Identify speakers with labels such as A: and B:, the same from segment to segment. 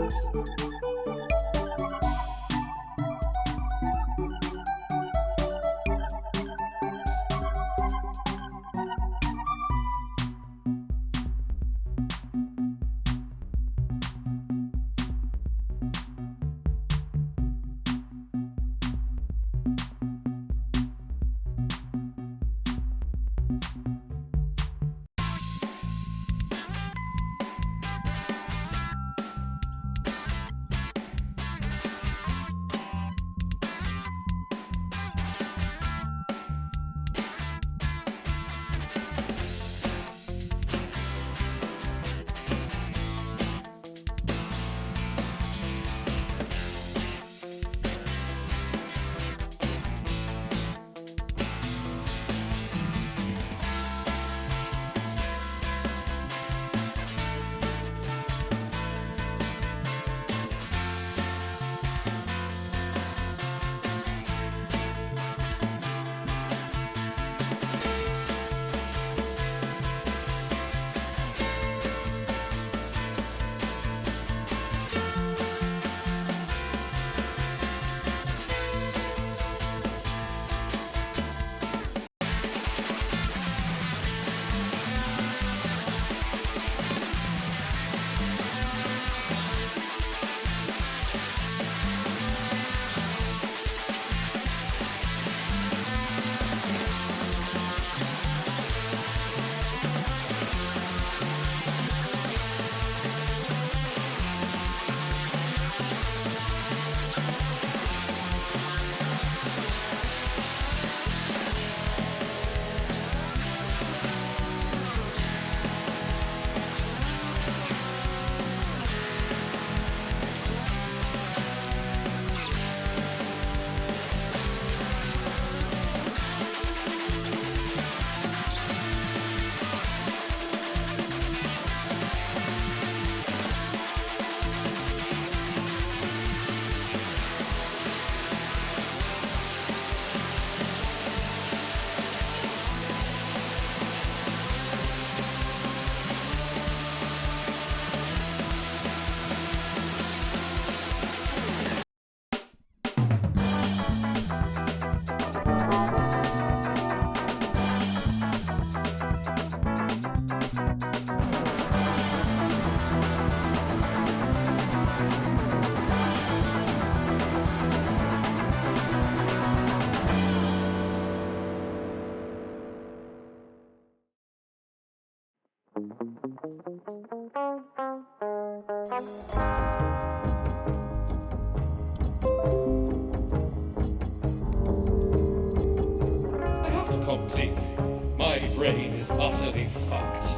A: I have to complain. My brain is utterly fucked.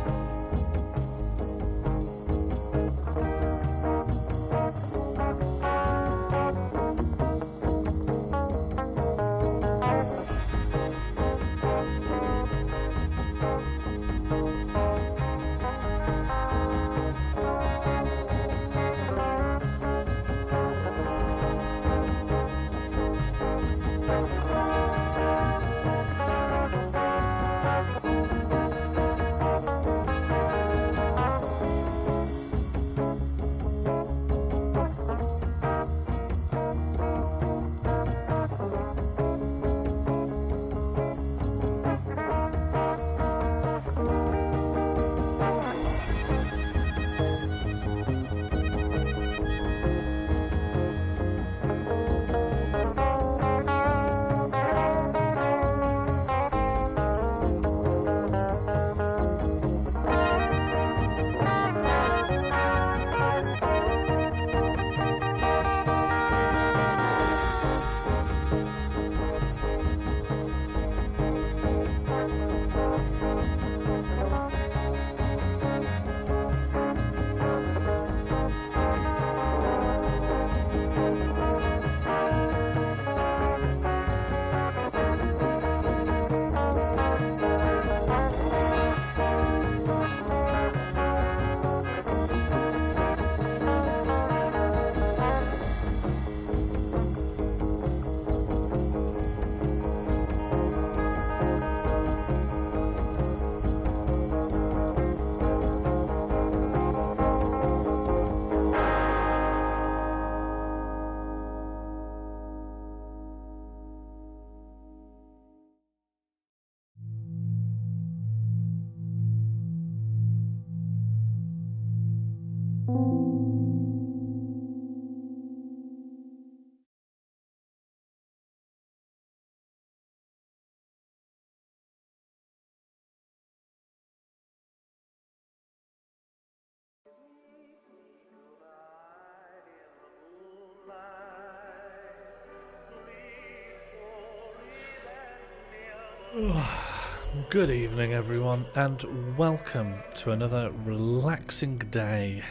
B: Good evening, everyone, and welcome to another relaxing day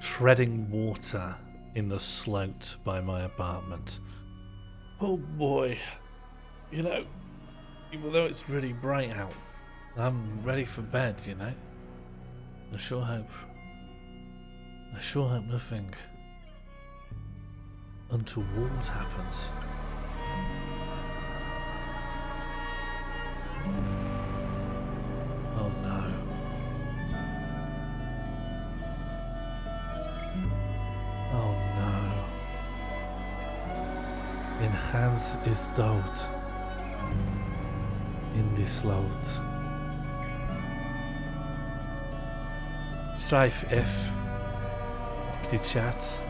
B: treading water in the sloot by my apartment. Oh boy, you know, even though it's really bright out, I'm ready for bed, you know. I sure hope nothing untoward happens. Oh no. Oh no. In gans is dood. In die sloot. Schrijf F op die chat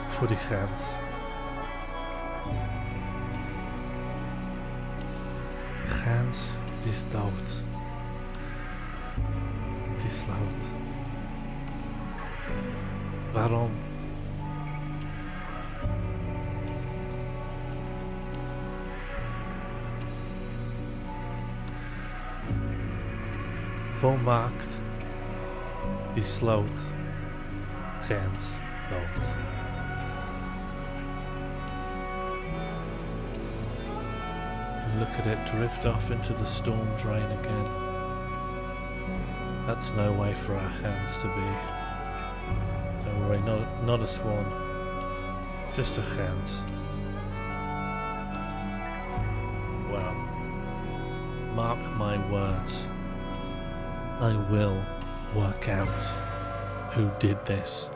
B: voor die gans. Gans is dood. Die sloot. Waarom? Volmaakt die sloot. Gans dood. Look at it drift off into the storm drain again. That's no way for our hands to be. Don't worry, not a swan. Just a hands. Well, mark my words. I will work out who did this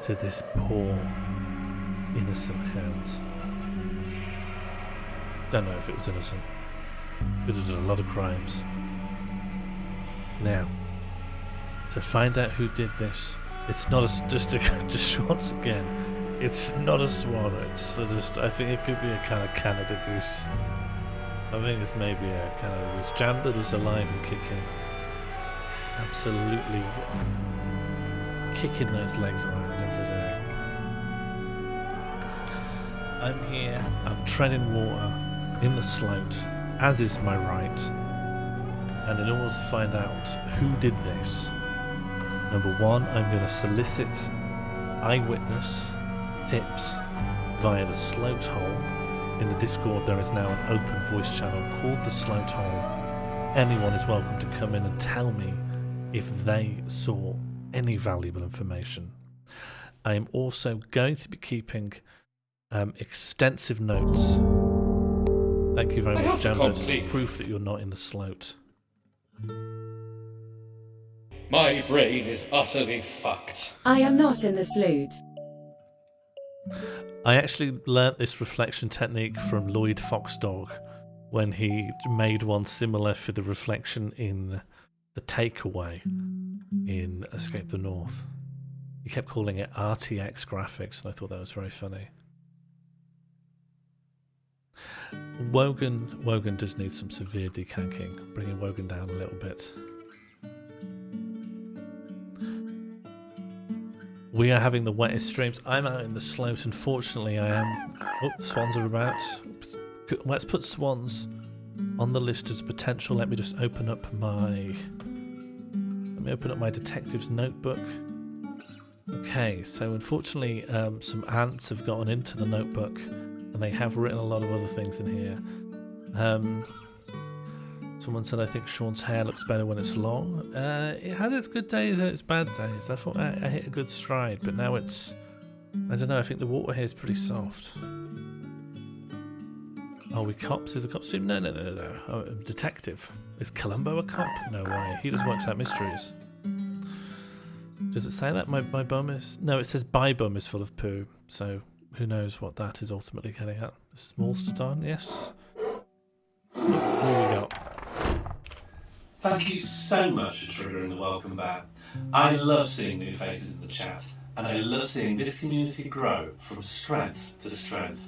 B: to this poor, innocent hands. Don't know if it was innocent, but it did a lot of crimes. Now, to find out who did this, it's not just once again, it's not a swan. It's just, I think it could be a kind of Canada goose. I think it's maybe a Canada goose. Jandad is alive and kicking, absolutely kicking those legs around every day. I'm here. I'm treading water in the sloot, as is my right, and in order to find out who did this, number one, I'm going to solicit eyewitness tips via the Sloot Hole. In the Discord there is now an open voice channel called the Sloot Hole. Anyone is welcome to come in and tell me if they saw any valuable information. I am also going to be keeping extensive notes. Thank you very much, Jambert. Proof that you're not in the sloot.
A: My brain is utterly fucked.
C: I am not in the sloot.
B: I actually learnt this reflection technique from Lloyd Foxdog when he made one similar for the reflection in The Takeaway in Escape the North. He kept calling it RTX graphics, and I thought that was very funny. Wogan does need some severe decanking, bringing Wogan down a little bit. We are having the wettest streams. I'm out in the sloot, unfortunately I am. Oh, swans are about. Let's put swans on the list as potential. Let me just open up my detective's notebook. Okay, so unfortunately some ants have gotten into the notebook, and they have written a lot of other things in here. Someone said, I think Sean's hair looks better when it's long. It had its good days and its bad days. I thought I hit a good stride, but now it's... I don't know, I think the water here is pretty soft. Are we cops? Is the cop stream? No. Oh, detective. Is Columbo a cop? No way. He just works out mysteries. Does it say that? My bum is... No, it says my bum is full of poo. So who knows what that is ultimately getting at. Small Stadon, yes. Who we got?
D: Thank you so much for triggering the welcome bear. I love seeing new faces in the chat, and I love seeing this community grow from strength to strength.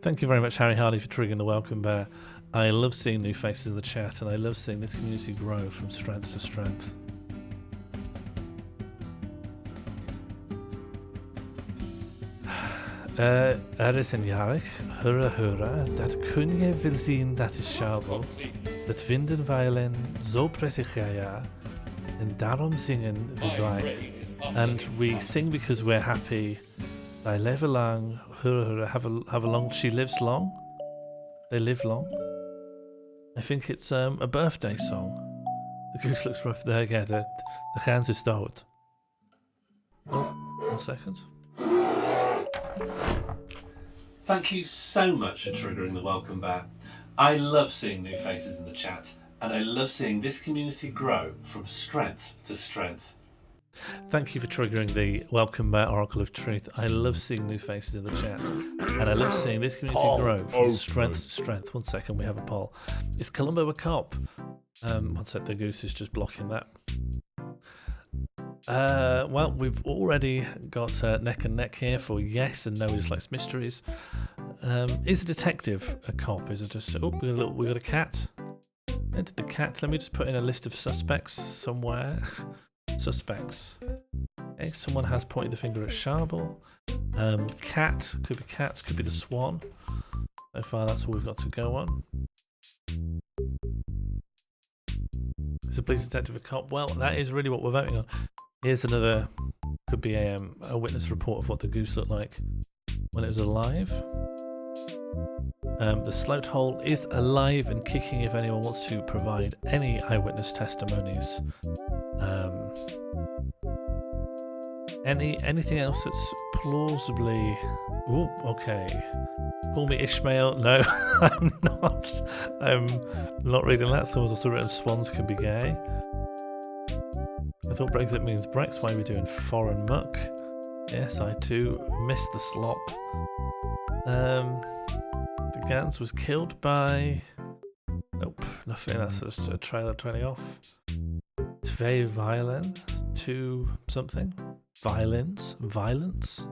B: Thank you very much, Harry Hardy, for triggering the welcome bear. I love seeing new faces in the chat, and I love seeing this community grow from strength to strength. Er is een jarig, hurra hurra, dat kun je wel zien, dat is sjabel.
A: Complete.
B: Dat vinden wij alleen zo prettig, ja. En daarom zingen we
A: My
B: bij.
A: brain is utterly
B: And we
A: fine.
B: sing because we're happy. They live long, hurra hurra, have a long, she lives long. They live long. I think it's a birthday song. The goose looks rough there, yeah, the gans is dood. Oh, 1 second.
D: Thank you so much for triggering the welcome bat. I love seeing new faces in the chat, and I love seeing this community grow from strength to strength.
B: Thank you for triggering the welcome back Oracle of Truth. I love seeing new faces in the chat, and I love seeing this community grow from strength to strength. 1 second, we have a poll. Is Columbo a cop? 1 sec, the goose is just blocking that. Well, we've already got neck and neck here for yes and no. He dislikes mysteries. Is a detective a cop? Is it just? Oh, we got a cat. Enter the cat. Let me just put in a list of suspects somewhere. Suspects. Okay, someone has pointed the finger at Sharble. Cat, could be cats, could be the swan. So far, that's all we've got to go on. Is a police detective a cop? Well, that is really what we're voting on. Here's another, could be a witness report of what the goose looked like when it was alive. The Sloot Hole is alive and kicking if anyone wants to provide any eyewitness testimonies. Anything else that's plausibly... Ooh, okay. Call me Ishmael. No, I'm not. I'm not reading that. Someone's also written swans can be gay. I thought Brexit means Brex. Why are we doing foreign muck? Yes, I too missed the slop. The Gans was killed by... Nope, nothing. That's just a trailer trailing off. Twee violin. 2 something. Violence.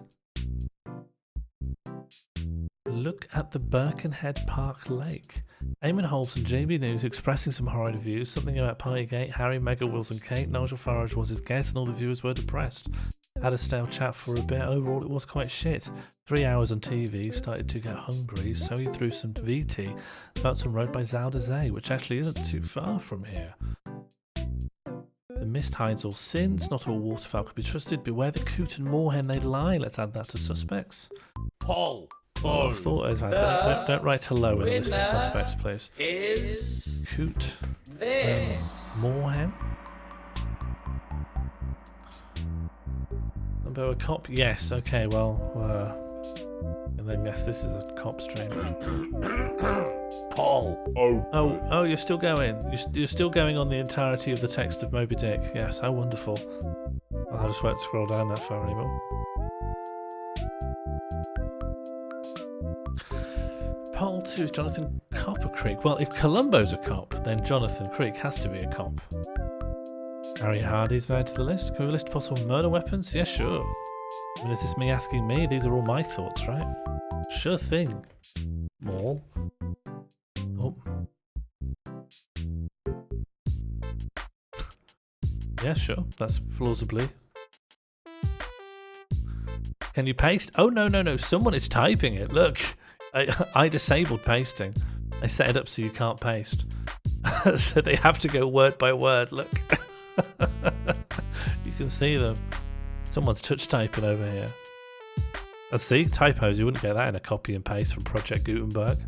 B: Look at the Birkenhead Park Lake. Eamon Holmes and JB News expressing some horrid views. Something about Partygate, Harry, Meghan, Wilson, Kate. Nigel Farage was his guest and all the viewers were depressed. Had a stale chat for a bit. Overall, it was quite shit. 3 hours on TV. Started to get hungry, so he threw some VT about some road by Zaldazay, which actually isn't too far from here. The mist hides all sins. Not all waterfowl could be trusted. Beware the coot and moorhen, they lie. Let's add that to suspects.
C: Paul.
B: Oh, I thought I'd had. Don't write hello in the list of suspects, please.
C: Is
B: Coot.
C: this?
B: Moorhen. About a cop? Yes. Okay. Well. And then yes, this is a cop stream.
C: Paul.
B: Oh, you're still going. You're still going on the entirety of the text of Moby Dick. Yes. How wonderful. I just won't scroll down that far anymore. Poll 2 is Jonathan Copper Creek. Well, if Columbo's a cop, then Jonathan Creek has to be a cop. Harry Hardy's added to the list. Can we list possible murder weapons? Yeah, sure. I mean, is this me asking me? These are all my thoughts, right? Sure thing. Maul. Oh. Yeah, sure. That's plausibly. Can you paste? Oh, no. Someone is typing it. Look. I disabled pasting. I set it up so you can't paste. So they have to go word by word. Look. You can see them. Someone's touch typing over here. And see, typos, you wouldn't get that in a copy and paste from Project Gutenberg.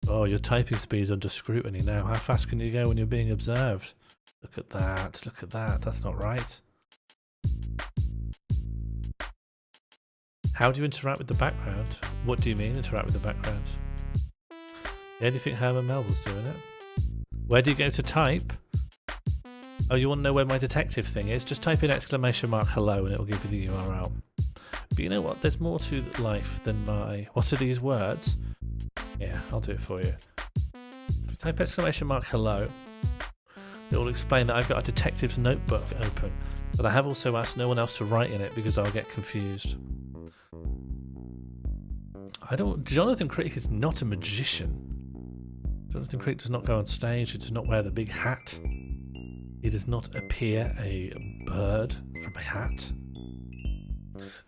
B: Oh, your typing speed's under scrutiny now. How fast can you go when you're being observed? Look at that. That's not right. How do you interact with the background? What do you mean, interact with the background? Yeah, do you think Herman Melville's doing it? Where do you go to type? Oh, you want to know where my detective thing is? Just type in !hello and it'll give you the URL. But you know what? There's more to life than my... What are these words? Yeah, I'll do it for you. If you type !hello, it will explain that I've got a detective's notebook open, but I have also asked no one else to write in it because I'll get confused. Jonathan Creek is not a magician. Jonathan Creek does not go on stage. He does not wear the big hat. He does not appear a bird from a hat.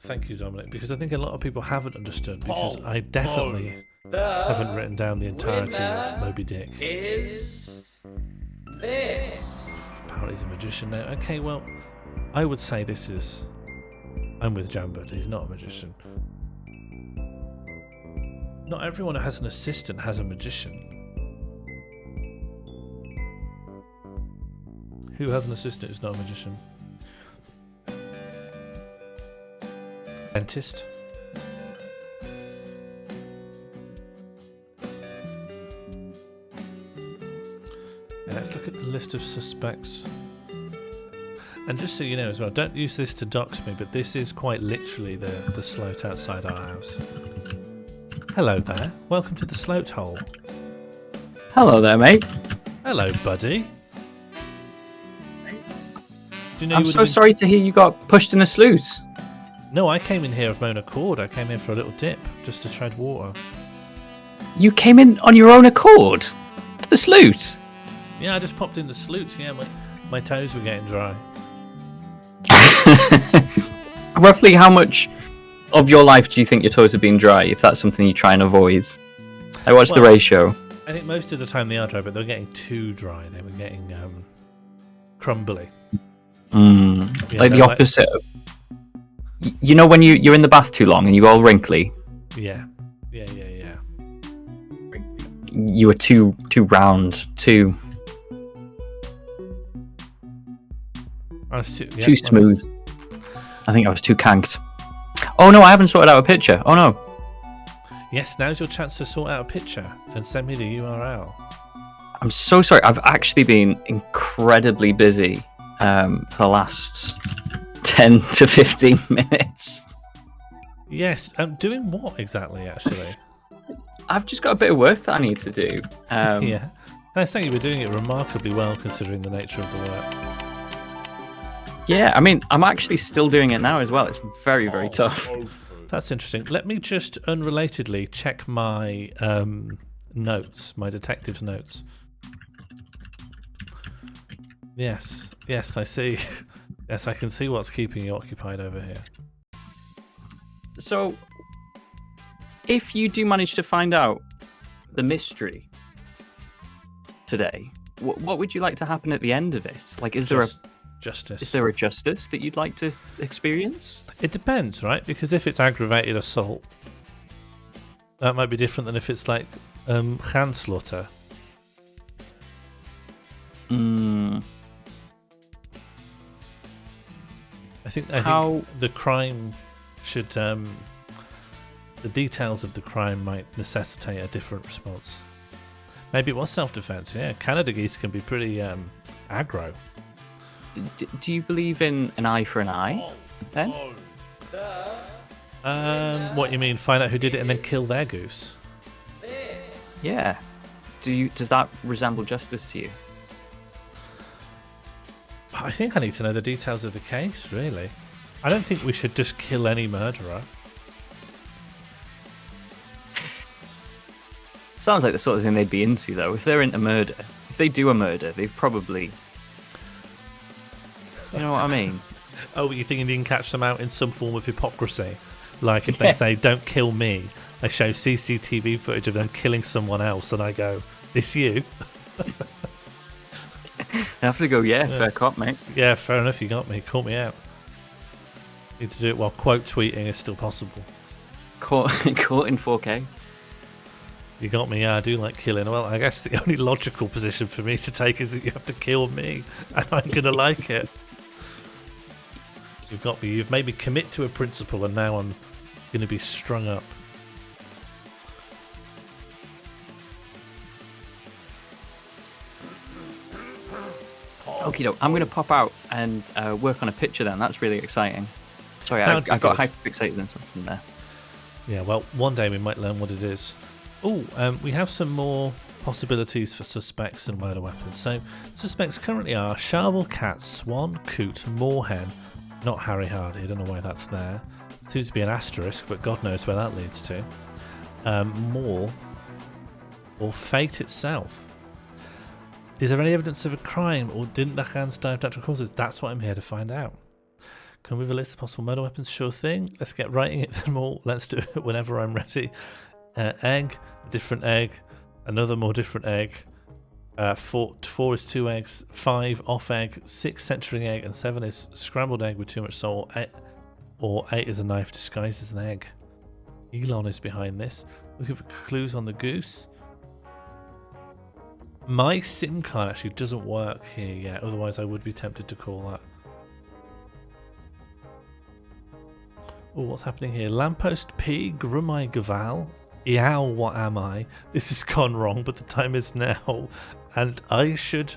B: Thank you, Dominic, because I think a lot of people haven't understood, because I definitely haven't written down the entirety of Moby Dick.
C: Is this?
B: Apparently he's a magician now. Okay, well, I would say I'm with Jambert, he's not a magician. Not everyone who has an assistant has a magician. Who has an assistant who's not a magician? Dentist. Yeah, let's look at the list of suspects. And just so you know as well, don't use this to dox me, but this is quite literally the sloat outside our house. Hello there. Welcome to the Sloot Hole.
E: Hello there, mate.
B: Hello, buddy. Do you know
E: I'm so sorry to hear you got pushed in a sloot.
B: No, I came in here of my own accord. I came in for a little dip, just to tread water.
E: You came in on your own accord? To the sloot?
B: Yeah, I just popped in the sloot. Yeah, my toes were getting dry.
E: Roughly how much of your life do you think your toes have been dry, if that's something you try and avoid? Like, what's the ratio?
B: I think most of the time they are dry, but they were getting too dry. They were getting crumbly. Yeah,
E: Like the opposite of... You know when you're in the bath too long and you're all wrinkly?
B: Yeah.
E: You were too round, too
B: I was
E: too smooth. I think I was too canked. Oh no, I haven't sorted out a picture. Oh no.
B: Yes, now's your chance to sort out a picture and send me the URL.
E: I'm so sorry. I've actually been incredibly busy for the last 10 to 15 minutes.
B: Yes, doing what exactly, actually?
E: I've just got a bit of work that I need to do.
B: Yeah. I think you were doing it remarkably well considering the nature of the work.
E: Yeah, I mean, I'm actually still doing it now as well. It's very, very tough.
B: That's interesting. Let me just unrelatedly check my notes, my detective's notes. Yes, I see. Yes, I can see what's keeping you occupied over here.
E: So, if you do manage to find out the mystery today, what would you like to happen at the end of it? Like, is there a
B: justice?
E: Is there a justice that you'd like to experience?
B: It depends, right? Because if it's aggravated assault, that might be different than if it's like manslaughter. I think the crime should the details of the crime might necessitate a different response. Maybe it was self-defense. Yeah, Canada geese can be pretty aggro.
E: Do you believe in an eye for an eye? Then?
B: What you mean? Find out who did it and then kill their goose?
E: Yeah. Does that resemble justice to you?
B: I think I need to know the details of the case, really. I don't think we should just kill any murderer.
E: Sounds like the sort of thing they'd be into, though. If they're into murder, if they do a murder, they've probably... You know what I mean?
B: Oh, but you thinking you can catch them out in some form of hypocrisy? Like if they say, don't kill me, they show CCTV footage of them killing someone else, and I go, it's you?
E: I have to go, yeah, fair cop, mate.
B: Yeah, fair enough, you got me. Caught me out. Need to do it while quote tweeting is still possible.
E: Caught in 4K.
B: You got me, yeah, I do like killing. Well, I guess the only logical position for me to take is that you have to kill me, and I'm going to like it. You've got me. You've made me commit to a principle, and now I'm going to be strung up.
E: Okie doke. I'm going to pop out and work on a picture then. That's really exciting. Sorry, I got hyper-fixated on something there.
B: Yeah, well, one day we might learn what it is. Oh, we have some more possibilities for suspects and murder weapons. So, suspects currently are Sharwell cat, swan, coot, moorhen, not Harry Hardy, I don't know why that's there. Seems to be an asterisk, but God knows where that leads to. Moor, or fate itself. Is there any evidence of a crime, or didn't the Gans die of natural causes? That's what I'm here to find out. Come with a list of possible murder weapons. Sure thing. Let's get writing it them all. Let's do it whenever I'm ready. Egg, different egg, another more different egg. 4 is 2 eggs, 5 off egg, 6 centering egg, and 7 is scrambled egg with too much salt. 8 is a knife disguised as an egg. Elon is behind this. Looking for clues on the goose. My SIM card actually doesn't work here yet, otherwise I would be tempted to call that. Oh, what's happening here? Lamppost P, Grumai Gaval. Yow, what am I? This has gone wrong, but the time is now. And I should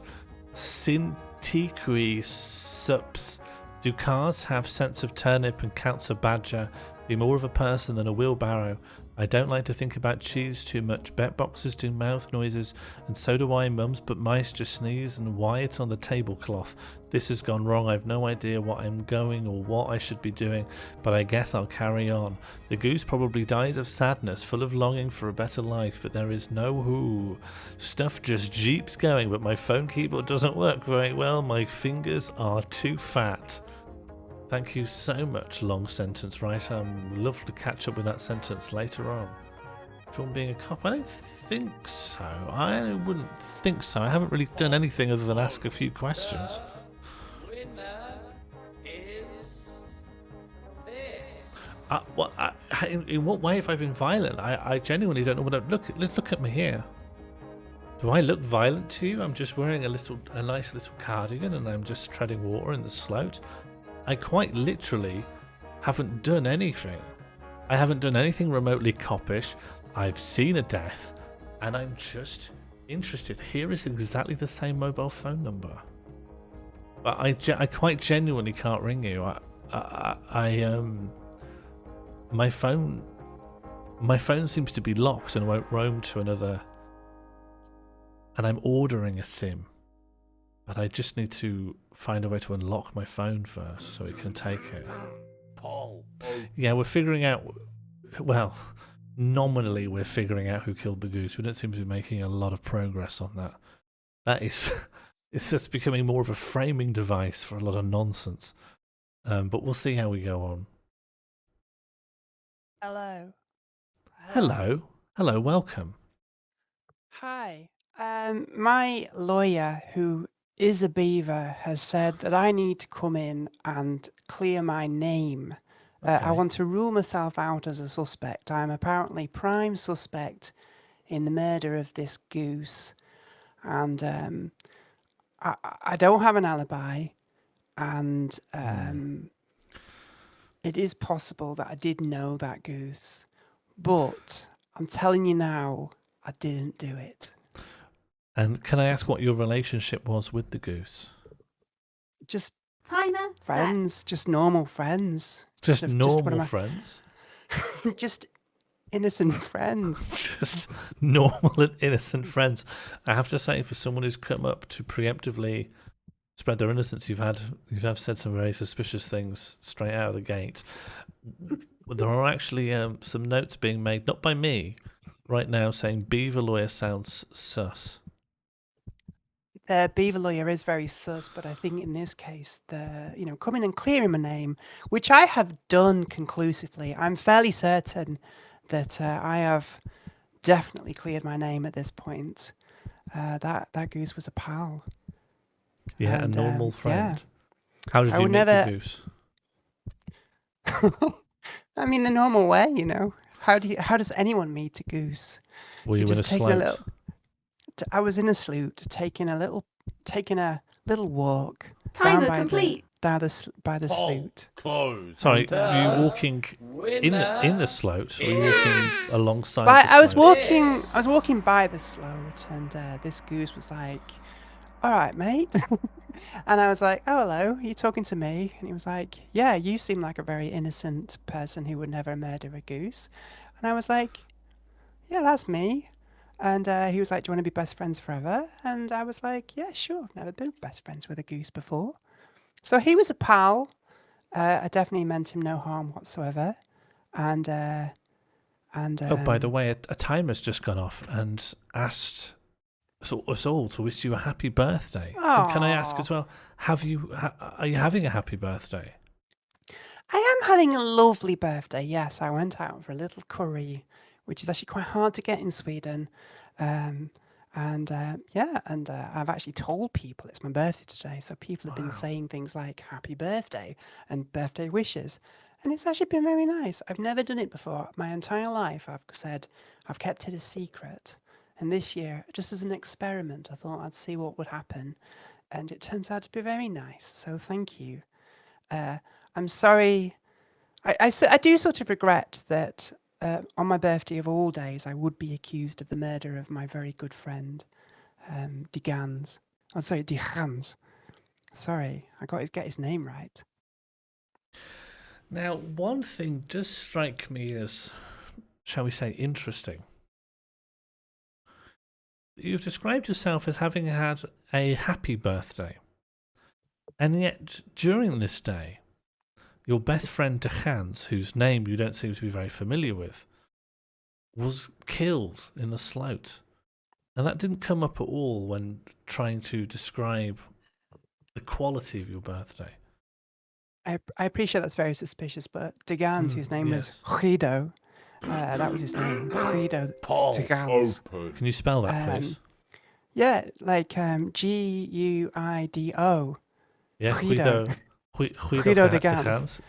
B: Sintiqui Sups. Do cars have sense of turnip and counts a badger? Be more of a person than a wheelbarrow. I don't like to think about cheese too much. Bet boxes do mouth noises, and so do I, mums, but mice just sneeze and Wyatt on the tablecloth. This has gone wrong. I've no idea what I'm going or what I should be doing, but I guess I'll carry on. The goose probably dies of sadness, full of longing for a better life, but there is no who. Stuff just jeeps going, but my phone keyboard doesn't work very well. My fingers are too fat. Thank you so much, long sentence writer. I'd love to catch up with that sentence later on. John being a cop? I don't think so. I wouldn't think so. I haven't really done anything other than ask a few questions.
C: Winner is this.
B: In what way have I been violent? I genuinely don't know what look at me here. Do I look violent to you? I'm just wearing a nice little cardigan and I'm just treading water in the Sloot. I quite literally haven't done anything. I haven't done anything remotely coppish. I've seen a death, and I'm just interested. Here is exactly the same mobile phone number. But I quite genuinely can't ring you. My phone seems to be locked and won't roam to another. And I'm ordering a SIM. But I just need to find a way to unlock my phone first so it can take it.
F: Paul.
B: Yeah, we're figuring out... Well, nominally we're figuring out who killed the goose. We don't seem to be making a lot of progress on that. That is... It's just becoming more of a framing device for a lot of nonsense. But we'll see how we go on.
G: Hello.
B: Hello, welcome.
G: Hi. My lawyer, who is a beaver, has said that I need to come in and clear my name. I
B: Okay.
G: want to rule myself out as a suspect. I'm apparently prime suspect in the murder of this goose. And I don't have an alibi. And it is possible that I did know that goose. But I'm telling you now, I didn't do it.
B: And can I ask what your relationship was with the goose?
G: Just
H: Timer set.
G: friends, just normal friends.
B: Just
G: one of
B: normal
G: my-
B: friends?
G: just innocent friends.
B: Just normal and innocent friends. I have to say, for someone who's come up to preemptively spread their innocence, you have said some very suspicious things straight out of the gate. There are actually some notes being made, not by me, right now, saying Beaver lawyer sounds sus.
G: Beaver lawyer is very sus, but I think in this case, coming and clearing my name, which I have done conclusively. I'm fairly certain that I have definitely cleared my name at this point. That goose was a pal.
B: Yeah,
G: And,
B: a normal friend. How did
G: I
B: you
G: would
B: meet
G: never-
B: the goose?
G: I mean, the normal way, you know. How does anyone meet a goose?
B: Were you in a
G: just taking
B: sloat?
G: I was in a sloot, taking a little walk
H: Timer
G: by
H: complete.
G: by the
F: Paul.
G: sloot.
F: Close.
B: Sorry,
G: And,
B: were you walking in the sloat? Or were you walking alongside the
G: I was
B: sloat?
G: walking by the sloat, and this goose was like, "All right, mate," and I was like, "Oh, hello, are you talking to me?" And he was like, "Yeah, you seem like a very innocent person who would never murder a goose," and I was like, "Yeah, that's me." And he was like, "Do you want to be best friends forever?" And I was like, "Yeah, sure. I've never been best friends with a goose before." So he was a pal. I definitely meant him no harm whatsoever. And
B: Oh, by the way, a timer's just gone off and asked us all to wish you a happy birthday. And can I ask
G: Aw.
B: as well, are you having a happy birthday?
G: I am having a lovely birthday. Yes, I went out for a little curry, which is actually quite hard to get in Sweden. Um, and I've actually told people it's my birthday today. So people have been saying things like happy birthday and birthday wishes. And it's actually been very nice. I've never done it before. My entire life, I've said I've kept it a secret. And this year, just as an experiment, I thought I'd see what would happen. And it turns out to be very nice. So thank you. Uh, I'm sorry. I do sort of regret that on my birthday of all days, I would be accused of the murder of my very good friend, De Gans. Oh, sorry, De Gans. Sorry, I got to get his name right.
B: Now, one thing does strike me as, shall we say, interesting. You've described yourself as having had a happy birthday. And yet, during this day, your best friend De Gans, whose name you don't seem to be very familiar with, was killed in the Sloot. And that didn't come up at all when trying to describe the quality of your birthday.
G: I appreciate that's very suspicious, but De Gans, whose name was
B: yes.
G: Guido, that was his name, Guido De Gans.
B: Can you spell that, please?
G: Yeah, like Guido.
B: Yeah,
G: Guido.
B: Guido
G: De
B: De Gans,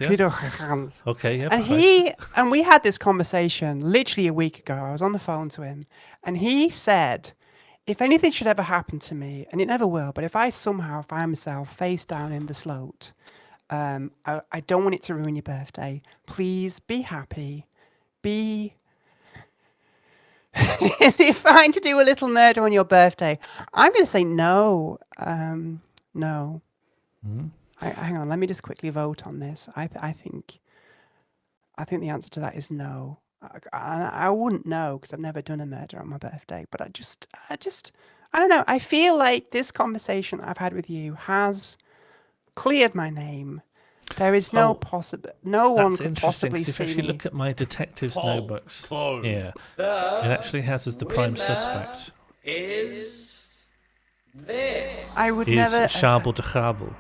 B: yeah?
G: Guido De Gans.
B: Okay, yeah.
G: And we had this conversation literally a week ago. I was on the phone to him, and he said, if anything should ever happen to me, and it never will, but if I somehow find myself face down in the Sloot, I don't want it to ruin your birthday. Please be happy. Is it fine to do a little murder on your birthday? I'm going to say no. No. Hang on, let me just quickly vote on this. I think the answer to that is no. I wouldn't know because I've never done a murder on my birthday. But I don't know. I feel like this conversation I've had with you has cleared my name. There is no one could possibly
B: see me. If you look at my detective's notebooks here, it actually has as the prime suspect.
C: Is this?
G: I would
B: is
G: never.
B: Schabel de Gabel.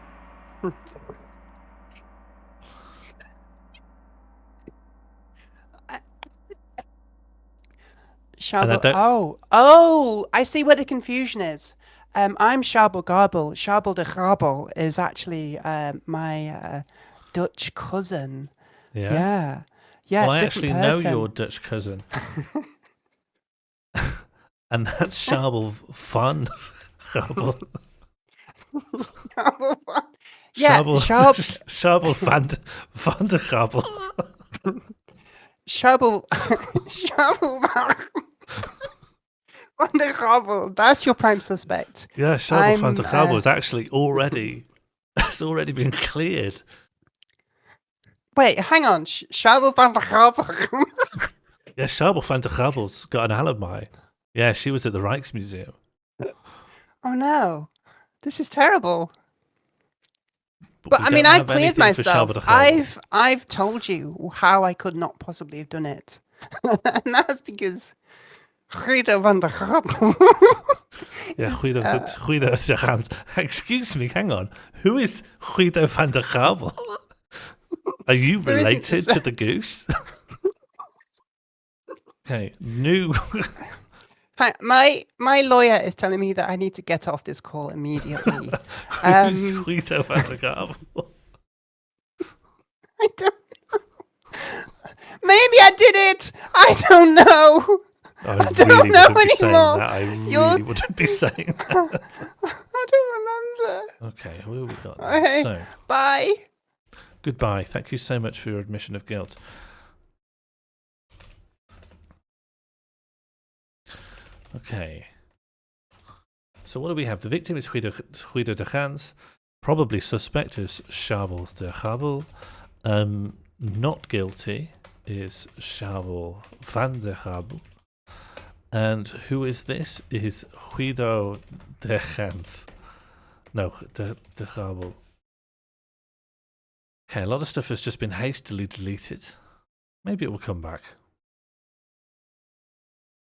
G: I see where the confusion is. I'm Schabel Gabel. Schabel de Gabel is actually my Dutch cousin.
B: Yeah.
G: Yeah.
B: Well, I
G: different
B: actually know
G: person.
B: your Dutch cousin. And that's Schabel van Gabel.
G: Yeah,
B: Schabel van de Gabel.
G: Schabel van der Gabel. That's your prime suspect.
B: Yeah, Schabel van der Gabel is actually already been cleared.
G: Wait, hang on. Schabel van der Gabel.
B: Yeah, Schabel van der Gabel's got an alibi. Yeah, she was at the Rijksmuseum.
G: Oh no, this is terrible.
B: But
G: I mean, I've cleared myself. I've told you how I could not possibly have done it, and that's because Guido van der Gabel.
B: Yeah, Guido de Gans. Excuse me, hang on. Who is Guido van der Gabel? Are you related to the goose? Okay, new.
G: Hi, my lawyer is telling me that I need to get off this call immediately.
B: Who's Guido van der Gabel?
G: I don't know. Maybe I did it. I don't know.
B: I
G: don't
B: really
G: know
B: wouldn't be saying
G: anymore.
B: that. I really wouldn't be saying that.
G: I don't remember.
B: Okay, what have we got?
G: Okay,
B: So,
G: bye.
B: goodbye. Thank you so much for your admission of guilt. Okay. So what do we have? The victim is Guido de Gans. Probably suspect is Schabel de Gabel. Not guilty is Schabel van der Gabel. And who is this? Is Guido de Gans. No, de Gabel. Okay, a lot of stuff has just been hastily deleted. Maybe it will come back.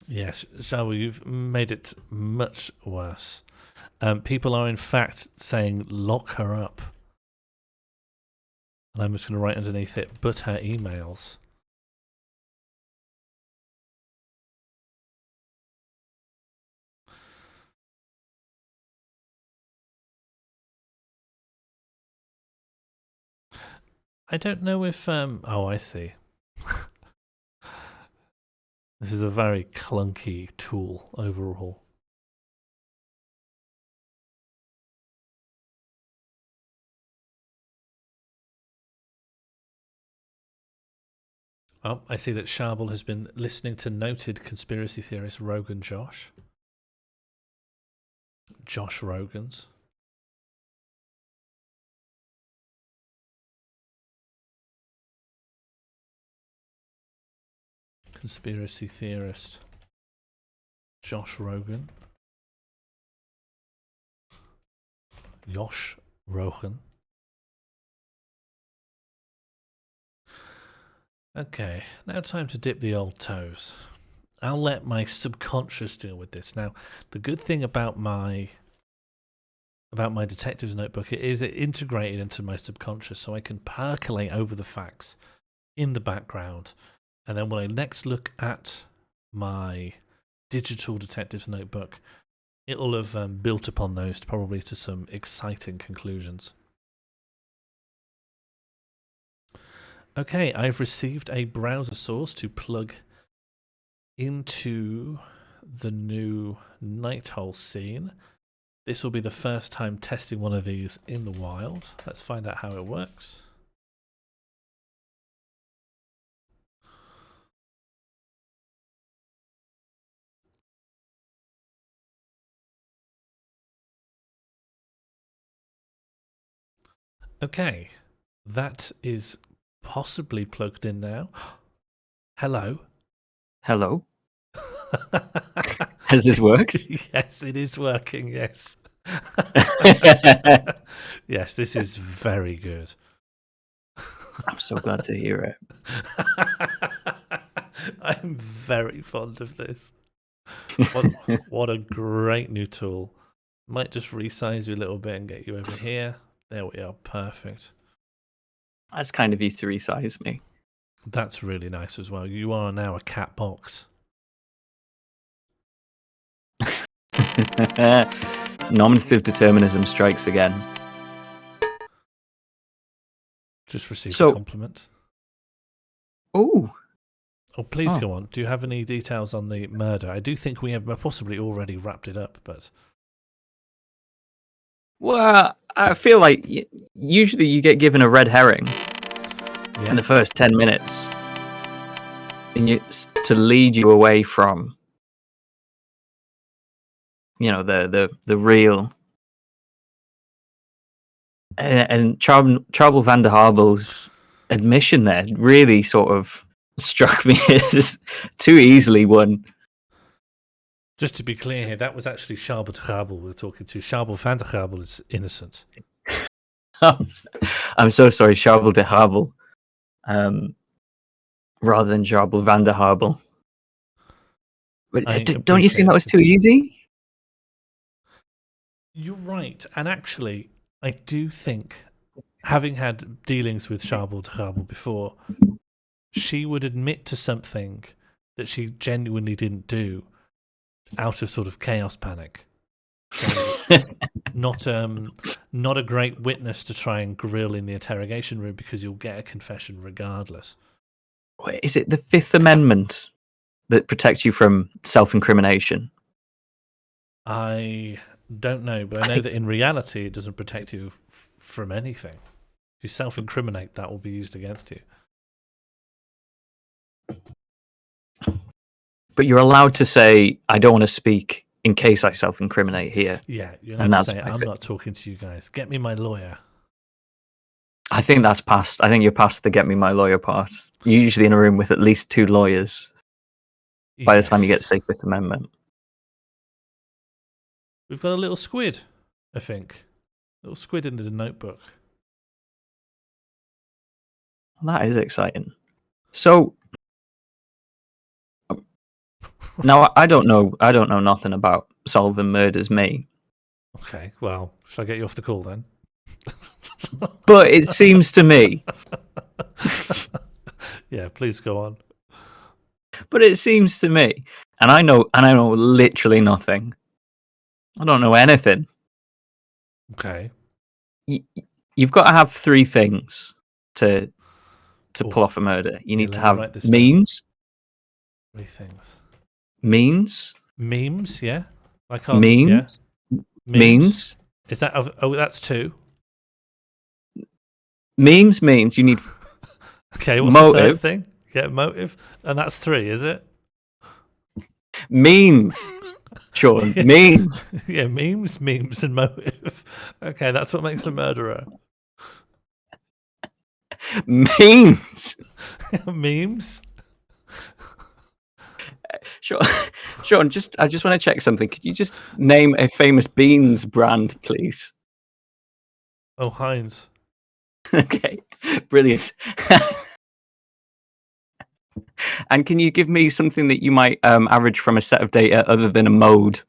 B: Yes, Schabel, you've made it much worse. People are in fact saying lock her up. And I'm just going to write underneath it, but her emails. I don't know if oh, I see. This is a very clunky tool overall. Oh, I see that Sharble has been listening to noted conspiracy theorist Rogan Josh Rogans. Conspiracy theorist Josh Rogan. Josh Rogan. Okay, now time to dip the old toes. I'll let my subconscious deal with this. Now, the good thing about my detective's notebook is it integrated into my subconscious, so I can percolate over the facts in the background. And then when I next look at my digital detective's notebook, it'll have built upon those probably to some exciting conclusions. Okay, I've received a browser source to plug into the new Night Hole scene. This will be the first time testing one of these in the wild. Let's find out how it works. Okay, that is possibly plugged in now. Hello.
E: Hello. Has this worked?
B: Yes, it is working, yes. Yes, this is very good.
E: I'm so glad to hear it.
B: I'm very fond of this. What a great new tool. Might just resize you a little bit and get you over here. There we are, perfect.
E: That's kind of you to resize me.
B: That's really nice as well. You are now a cat box.
E: Nominative determinism strikes again.
B: Just received a compliment.
E: Oh,
B: please go on. Do you have any details on the murder? I do think we have possibly already wrapped it up, but...
E: Well, I feel like usually you get given a red herring in the first 10 minutes and to lead you away from, the real. And Trouble van der Harbel's admission there really sort of struck me as too easily won.
B: Just to be clear here, that was actually Sharble de Harbel we were talking to. Sharble van der Harbel is innocent.
E: I'm so sorry, Sharble de Harbel, rather than Sharble van der Harbel. But don't you think that was too easy?
B: You're right, and actually, I do think, having had dealings with Sharble de Harbel before, she would admit to something that she genuinely didn't do out of sort of chaos panic. So not a great witness to try and grill in the interrogation room because you'll get a confession regardless.
E: Is it the Fifth Amendment that protects you from self-incrimination?
B: I don't know, but I know that in reality it doesn't protect you from anything. If you self-incriminate, that will be used against you.
E: But you're allowed to say, I don't want to speak in case I self-incriminate here.
B: Yeah, you're allowed to say, I'm not talking to you guys. Get me my lawyer.
E: I think that's past. I think you're past the get me my lawyer part. You're usually in a room with at least 2 lawyers by the time you get to say Fifth Amendment.
B: We've got a little squid, I think. A little squid in the notebook.
E: That is exciting. So... Now, I don't know nothing about solving murders, me.
B: Okay, well, shall I get you off the call then?
E: But it seems to me.
B: Yeah, please go on.
E: But it seems to me, and I know literally nothing. I don't know anything.
B: Okay.
E: You've got to have three things to
B: Oh.
E: pull off a murder. You need
B: let
E: to
B: me
E: have
B: write this down.
E: means.
B: Three things.
E: Memes.
B: Memes, yeah. Like on
E: Memes.
B: yeah.
E: Memes.
B: Is that? Oh, that's two.
E: Memes means you need
B: Okay, what's the third
E: motive.
B: thing? Yeah, motive, and that's three, is it?
E: Means. Sean, means.
B: Yeah, memes, and motive. Okay, that's what makes a murderer.
E: Memes.
B: Memes.
E: Sean, I just want to check something. Could you just name a famous beans brand, please?
B: Oh, Heinz.
E: Okay, brilliant. And can you give me something that you might average from a set of data other than a mode?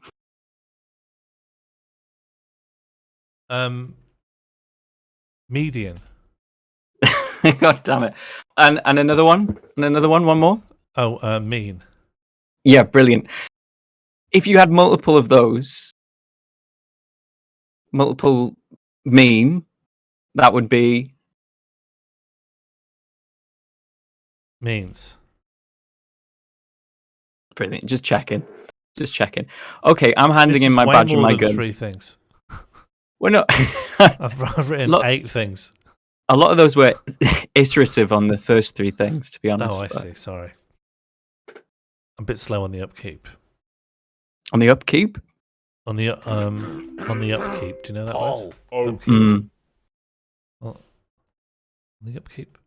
B: Median.
E: God damn it! And another one, one more.
B: Oh, mean.
E: Yeah, brilliant. If you had multiple of those, multiple mean, that would be
B: Means.
E: brilliant. Just checking. Okay, I'm handing in my
B: way
E: badge and
B: more
E: my
B: than
E: gun.
B: three things.
E: We're not.
B: I've written 8 things.
E: A lot of those were iterative on the first three things, to be honest.
B: Oh, I see. Sorry. I'm a bit slow on the upkeep.
E: On the upkeep?
B: On the upkeep. Do you know that word?
A: Upkeep.
E: Mm.
B: On the upkeep.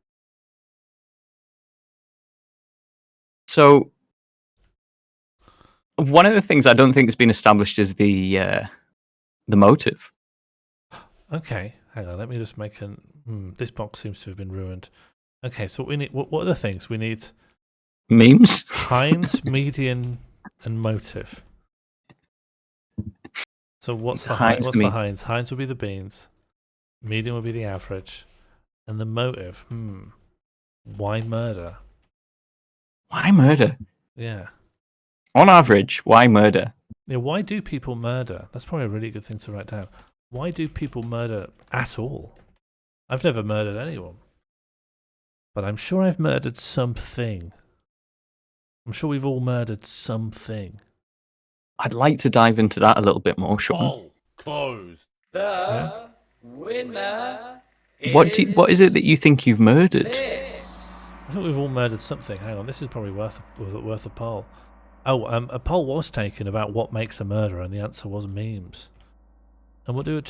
E: So, one of the things I don't think has been established is the motive.
B: Okay, hang on. Let me just make an. This box seems to have been ruined. Okay, so what we need. What are the things we need?
E: Memes?
B: Heinz, median, and motive. So what's the
E: Heinz?
B: What's the Heinz? Heinz would be the beans. Median would be the average, and the motive. Why murder?
E: Why murder?
B: Yeah.
E: On average, why murder?
B: Yeah. Why do people murder? That's probably a really good thing to write down. Why do people murder at all? I've never murdered anyone, but I'm sure I've murdered something. I'm sure we've all murdered something.
E: I'd like to dive into that a little bit more, Sean.
A: Poll closed.
C: The winner
E: What is it that you think you've murdered?
C: this.
B: I think we've all murdered something. Hang on, this is probably worth a poll. Oh, a poll was taken about what makes a murderer, and the answer was memes. And we'll do a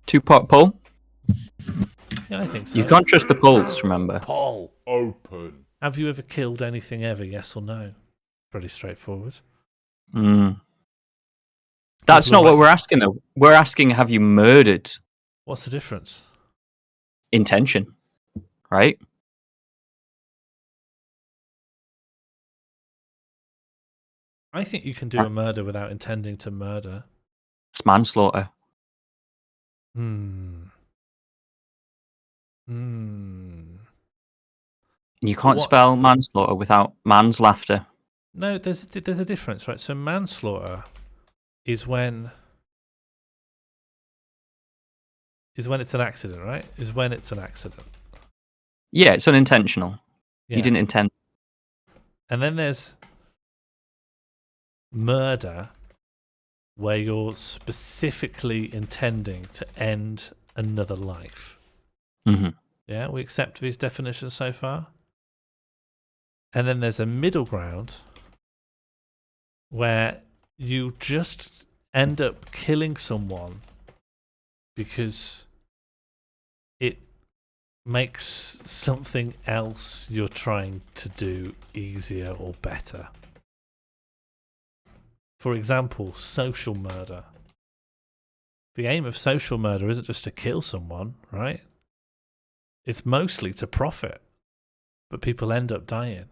E: Two-part poll?
B: Yeah, I think so.
E: You can't trust the polls, remember?
A: Poll open.
B: Have you ever killed anything ever? Yes or no? Pretty straightforward.
E: That's
B: People
E: not what we're asking, though. We're asking, have you murdered?
B: What's the difference?
E: Intention, right?
B: I think you can do a murder without intending to murder.
E: It's manslaughter. You can't spell manslaughter without man's laughter.
B: No, there's a difference, right? So manslaughter is when it's an accident, right? Is when it's an accident.
E: Yeah, it's unintentional.
B: Yeah.
E: You didn't intend.
B: And then there's murder, where you're specifically intending to end another life.
E: Mm-hmm.
B: Yeah, we accept these definitions so far. And then there's a middle ground where you just end up killing someone because it makes something else you're trying to do easier or better. For example, social murder. The aim of social murder isn't just to kill someone, right? It's mostly to profit, but people end up dying.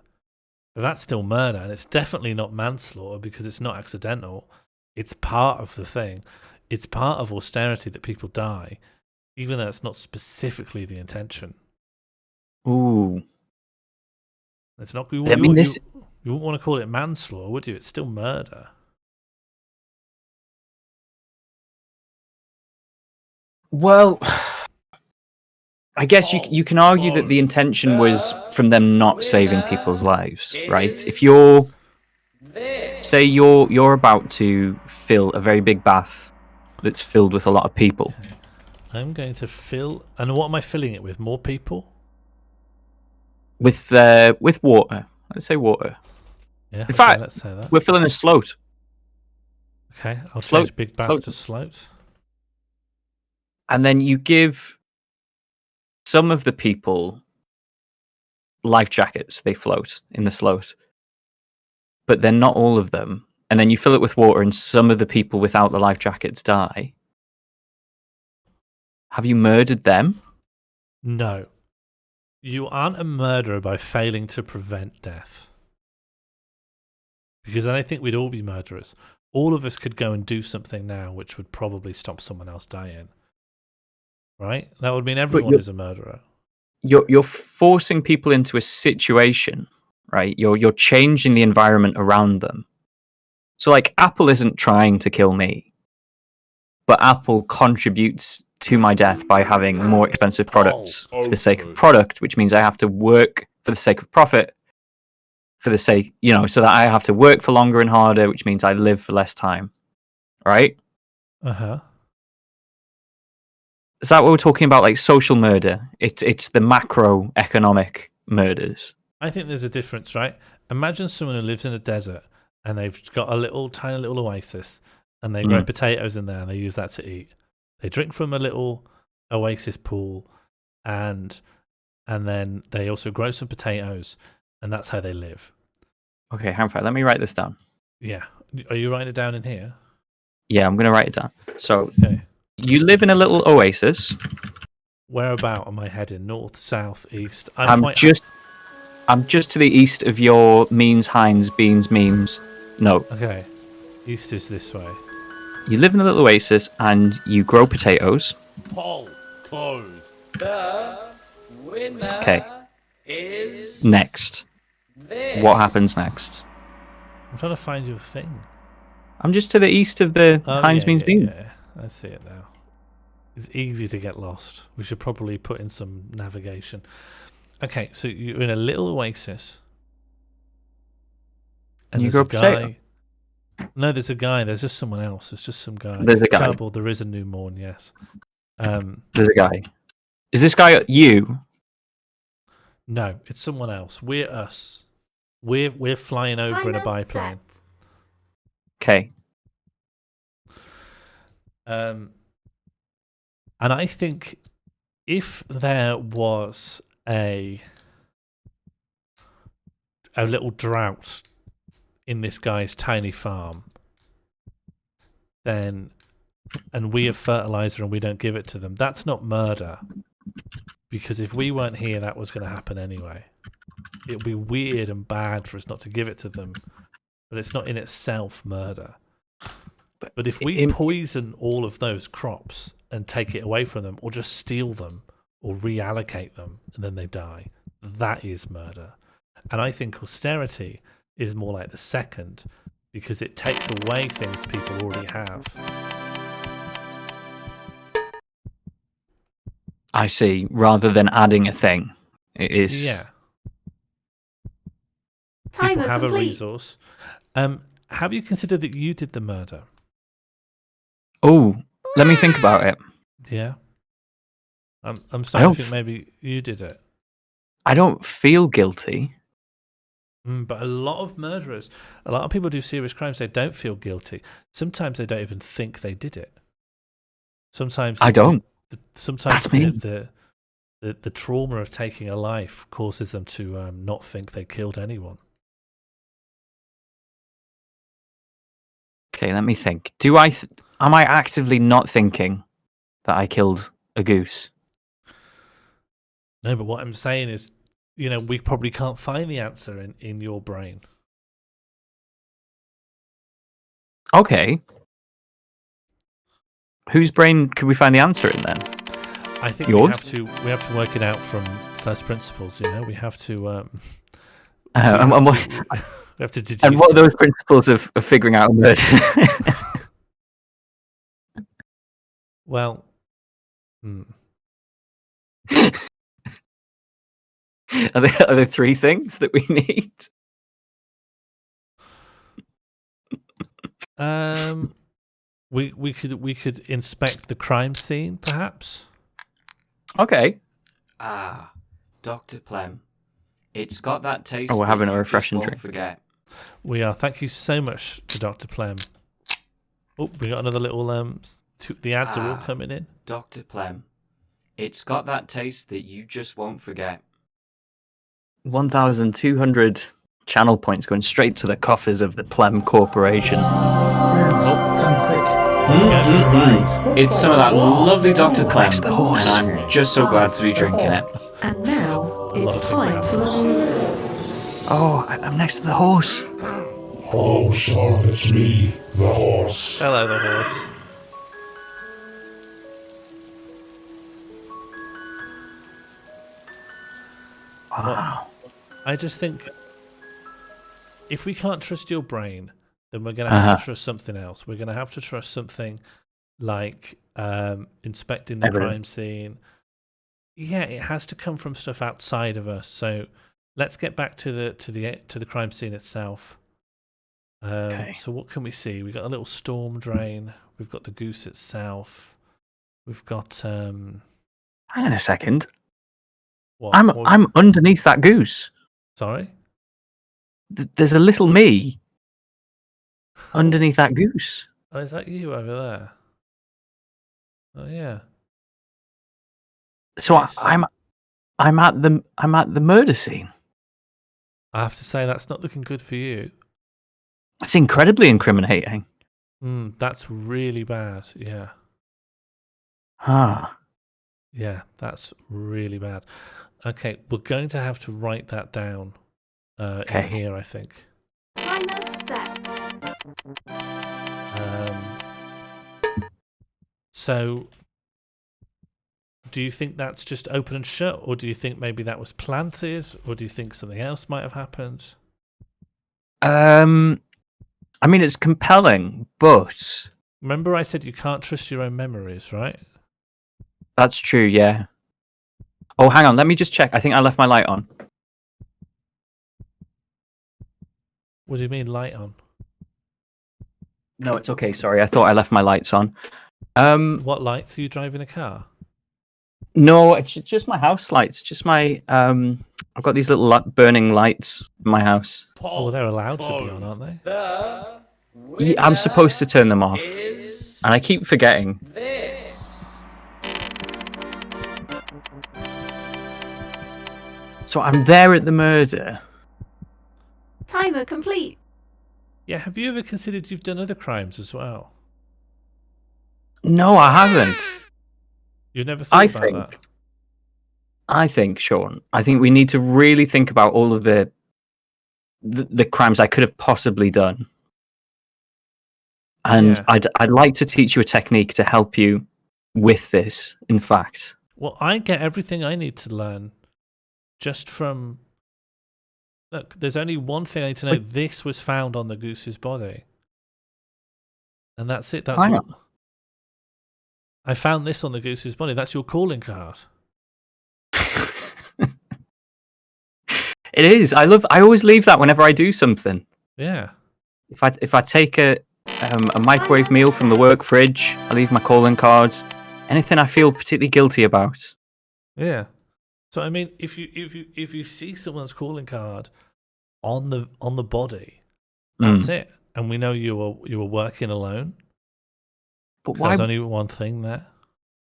B: But that's still murder, and it's definitely not manslaughter because it's not accidental. It's part of the thing. It's part of austerity that people die, even though it's not specifically the intention.
E: Ooh.
B: It's not.
E: I mean, this.
B: You wouldn't want to call it manslaughter, would you? It's still murder.
E: Well, I guess you can argue that the intention was from them not saving people's lives, right? If you're say you're about to fill a very big bath that's filled with a lot of people.
B: Okay. I'm going to fill, and what am I filling it with? More people?
E: With water. Let's say water.
B: Yeah.
E: In fact,
B: let's say that.
E: we're filling a sloat.
B: Okay, I'll
E: Sloat.
B: change big bath
E: Sloat.
B: to sloat.
E: And then you give some of the people life jackets. They float in the sloat, but then not all of them. And then you fill it with water, and some of the people without the life jackets die. Have you murdered them?
B: No. You aren't a murderer by failing to prevent death. Because then I think we'd all be murderers. All of us could go and do something now which would probably stop someone else dying. Right? That would mean everyone is a murderer.
E: You're forcing people into a situation, right? You're changing the environment around them. So like Apple isn't trying to kill me, but Apple contributes to my death by having more expensive products for the sake of product, which means I have to work for the sake of profit, for the sake, so that I have to work for longer and harder, which means I live for less time. Right?
B: Uh-huh.
E: Is that what we're talking about, like social murder? It's the macroeconomic murders.
B: I think there's a difference, right? Imagine someone who lives in a desert and they've got a tiny little oasis and they grow potatoes in there and they use that to eat. They drink from a little oasis pool and then they also grow some potatoes and that's how they live.
E: Okay, Hamfire, let me write this down.
B: Yeah. Are you writing it down in here?
E: Yeah, I'm going to write it down. So,
B: okay.
E: You live in a little oasis.
B: Whereabout am I heading? North, south, east?
E: I'm just to the east of your means, Heinz, beans, memes. No.
B: Okay. East is this way.
E: You live in a little oasis and you grow potatoes.
A: Poll closed.
C: The winner
E: Okay.
C: is
E: Next.
C: this.
E: What happens next?
B: I'm trying to find your thing.
E: I'm just to the east of the Heinz, beans, beans.
B: Yeah. I see it now. It's easy to get lost. We should probably put in some navigation. Okay, so you're in a little oasis. And
E: you
B: there's
E: grow
B: a guy.
E: potato.
B: No, there's a guy. There's just someone else. There's just some guy.
E: There's a guy.
B: Trouble, there is a new morn, yes.
E: There's a guy. Is this guy you?
B: No, it's someone else. We're us. We're flying over in a biplane.
E: Okay.
B: And I think if there was a little drought in this guy's tiny farm, and we have fertilizer and we don't give it to them, that's not murder. Because if we weren't here, that was going to happen anyway. It would be weird and bad for us not to give it to them, but it's not in itself murder. But if we poison all of those crops and take it away from them, or just steal them, or reallocate them, and then they die, that is murder. And I think austerity is more like the second, because it takes away things people already have.
E: I see. Rather than adding a thing, it is.
B: Yeah. People have a resource. Have you considered that you did the murder?
E: Oh, let me think about it.
B: Yeah. I'm starting to think maybe you did it.
E: I don't feel guilty.
B: But a lot of murderers, a lot of people do serious crimes, they don't feel guilty. Sometimes they don't even think they did it. Sometimes
E: I don't.
B: Sometimes
E: That's me.
B: the trauma of taking a life causes them to not think they killed anyone.
E: Okay, let me think. Am I actively not thinking that I killed a goose?
B: No, but what I'm saying is, we probably can't find the answer in your brain.
E: Okay. Whose brain could we find the answer in then?
B: I think
E: Yours?
B: we have to work it out from first principles. You know, we have to.
E: And what,
B: we have to deduce.
E: and what are
B: it.
E: those principles of figuring out a murder?
B: Well,
E: Are there three things that we need?
B: we could inspect the crime scene, perhaps.
E: Okay.
C: Ah, Dr. Plem. It's got that taste.
E: Oh, we're
C: that
E: having a
C: you
E: refreshing
C: just won't
E: drink.
C: Forget.
B: We are. Thank you so much to Dr. Plem. Oh, we got another little the ads are all coming in.
C: Dr. Plem. It's got that taste that you just won't forget.
E: 1,200 channel points going straight to the coffers of the Plem Corporation.
C: It's some of that lovely Dr. Clem,
E: Next to the horse.
C: and I'm just so glad to be drinking it.
F: And now it's
B: of things
F: time
B: are
F: for the
E: Oh, I'm next to the horse.
H: Hello, son, it's me, the horse.
B: Hello, the horse.
E: Wow.
B: I just think if we can't trust your brain, then we're going to have to trust something else. We're going to have to trust something like inspecting the
E: Evidence.
B: crime scene. Yeah, it has to come from stuff outside of us. So let's get back to the crime scene itself.
E: Okay.
B: So what can we see? We've got a little storm drain. We've got the goose itself. We've got
E: Hang on a second.
B: what?
E: I'm underneath that goose.
B: Sorry.
E: There's a little me underneath that goose.
B: Oh, is that you over there? Oh yeah.
E: So
B: Yes.
E: I'm at the murder scene.
B: I have to say that's not looking good for you.
E: It's incredibly incriminating.
B: That's really bad. Yeah.
E: Ah.
B: Yeah, that's really bad. Okay, we're going to have to write that down
E: Okay.
B: in here, I think. So, do you think that's just open and shut, or do you think maybe that was planted, or do you think something else might have happened?
E: I mean, it's compelling, but
B: Remember I said you can't trust your own memories, right?
E: that's true, yeah. Oh, hang on, let me just check. I think I left my light on.
B: What do you mean light on?
E: No, it's okay, sorry. I thought I left my lights on.
B: What lights? Are you driving a car?
E: No, it's just my house lights. Just my I've got these little burning lights in my house.
B: Oh, they're allowed to be on, aren't they?
C: The
E: Yeah, I'm supposed to turn them off,
C: is
E: and I keep forgetting.
C: this.
E: So I'm there at the murder.
F: timer complete.
B: Yeah, have you ever considered you've done other crimes as well?
E: No, I haven't.
B: You've never thought
E: I
B: about
E: think, Sean, I think we need to really think about all of the crimes I could have possibly done. And
B: Yeah.
E: I'd like to teach you a technique to help you with this, in fact.
B: Well, I get everything I need to learn just from... Look, there's only one thing I need to know. This was found on the goose's body. And that's it. That's
E: Hang
B: what... I found this on the goose's body. That's your calling card.
E: It is. I always leave that whenever I do something.
B: Yeah.
E: If I take a microwave meal from the work fridge, I leave my calling cards. Anything I feel particularly guilty about.
B: Yeah. So I mean, if you see someone's calling card on the body, that's it. And we know you were working alone.
E: But
B: 'Cause
E: why?
B: There's only one thing there.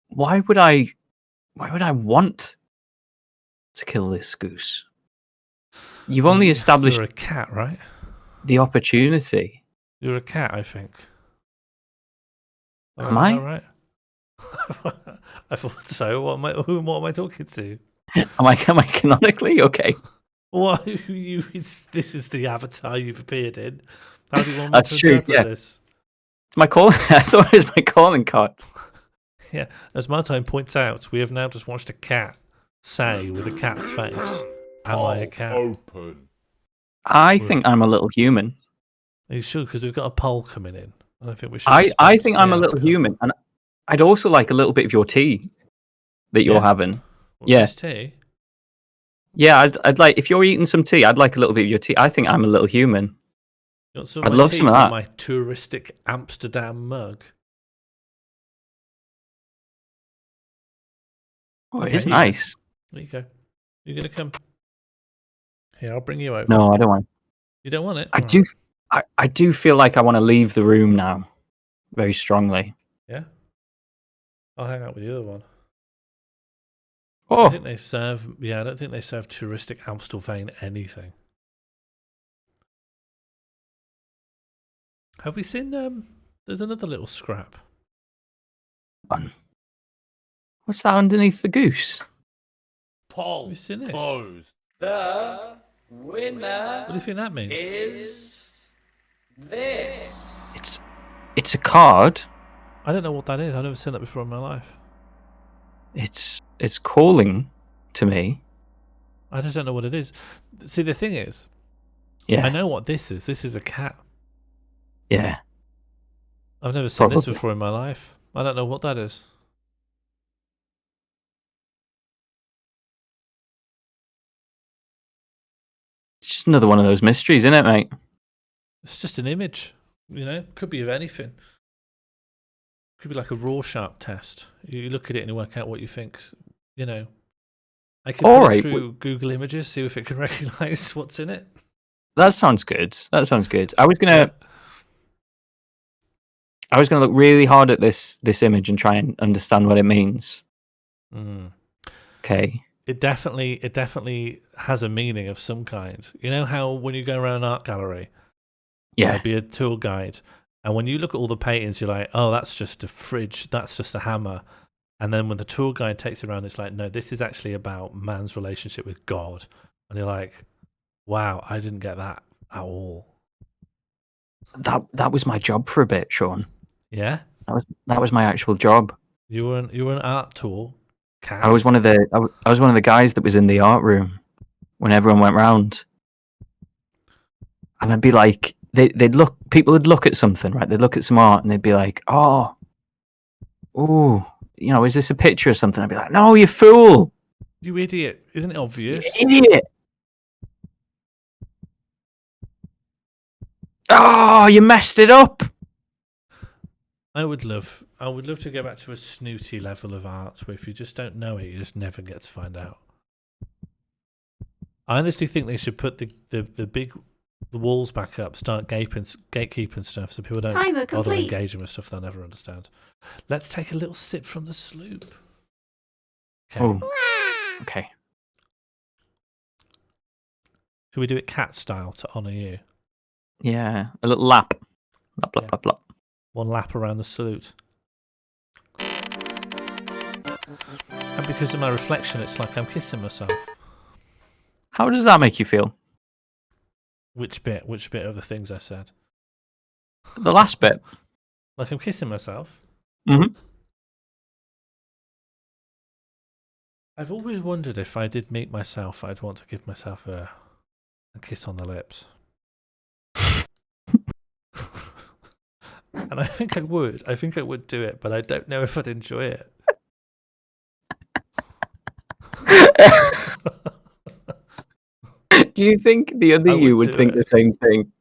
E: Why would I want to kill this goose? You've only established
B: You're a cat, right?
E: the opportunity.
B: You're a cat, I think.
E: Am I?
B: Right? I thought so. What am I talking to?
E: Am I canonically okay?
B: What? This is the avatar you've appeared in. How do you want me
E: That's
B: to
E: true,
B: interpret
E: yeah.
B: this?
E: It's my call. I thought it was my calling card.
B: Yeah, as Martine points out, we have now just watched a cat say with a cat's face, "Am I a cat?"
I: Open.
E: I think I'm a little human.
B: Are you sure? Because we've got a poll coming in. And I think we should.
E: I
B: respect
E: think
B: the
E: I'm a little
B: outcome.
E: human, and I'd also like a little bit of your tea that you're
B: Yeah?
E: having.
B: What,
E: Yeah.
B: this tea?
E: Yeah, I'd like if you're eating some tea, I'd like a little bit of your tea. I think I'm a little human.
B: You want some
E: I'd
B: of my
E: love
B: tea
E: some of
B: from
E: that.
B: my touristic Amsterdam mug.
E: Oh,
B: Okay,
E: it is
B: here you go.
E: nice.
B: There you go. You're gonna come. Here, I'll bring you over.
E: No, I don't want.
B: You don't want it?
E: I
B: All
E: do.
B: right.
E: I do feel like I want to leave the room now, very strongly.
B: Yeah. I'll hang out with the other one. I
E: Oh,
B: think they serve. Yeah, I don't think they serve touristic Amstelveen anything. Have we seen? There's another little scrap.
E: what's that underneath the goose?
I: Poll
B: Have you seen this?
I: closed.
J: The winner
B: What do you think that means?
J: is this.
E: It's a card.
B: I don't know what that is. I've never seen that before in my life.
E: It's calling to me.
B: I just don't know what it is. See, the thing is,
E: Yeah,
B: I know what this is. This is a cat.
E: yeah.
B: I've never seen this
E: Probably.
B: before in my life. I don't know what that is.
E: It's just another one of those mysteries, isn't it, mate?
B: It's just an image. You know, could be of anything. Could be like a Rorschach test. You look at it and you work out what you think. You know, I could
E: All
B: put it
E: right,
B: through Google Images, see if it can recognise what's in it.
E: That sounds good. That sounds good. I was gonna look really hard at this image and try and understand what it means.
B: Mm.
E: Okay.
B: It definitely has a meaning of some kind. You know how when you go around an art gallery,
E: Yeah.
B: there'll be a tour guide, and when you look at all the paintings, you're like, oh, that's just a fridge, that's just a hammer. And then when the tour guide takes you around, it's like, no, this is actually about man's relationship with God. And you're like, wow, I didn't get that at all.
E: That was my job for a bit, Sean.
B: Yeah,
E: That was my actual job.
B: you were an art tour. Cat.
E: I was one of the guys that was in the art room when everyone went round, and I'd be like, people would look at something, right? They'd look at some art and they'd be like, oh, is this a picture or something? I'd be like, no, you fool,
B: You idiot! Isn't it obvious?
E: you idiot. Oh, you messed it up.
B: I would love to go back to a snooty level of art where if you just don't know it, you just never get to find out. I honestly think they should put the walls back up, start gatekeeping stuff so people don't
F: Timer
B: bother
F: complete.
B: engaging with stuff they'll never understand. Let's take a little sip from the sloop. Okay.
E: Oh, okay.
B: Should we do it cat style to honour you?
E: Yeah, a little lap. Lap, lap,
B: Yeah.
E: lap, lap.
B: One lap around the salute. And because of my reflection, it's like I'm kissing myself.
E: How does that make you feel?
B: Which bit? Which bit of the things I said?
E: The last bit.
B: Like I'm kissing myself?
E: Mm-hmm.
B: I've always wondered if I did meet myself, I'd want to give myself a kiss on the lips. And I think I would. I think I would do it, but I don't know if I'd enjoy it.
E: Do you think the other
B: I
E: you
B: would
E: would
B: do
E: think
B: it.
E: the same thing?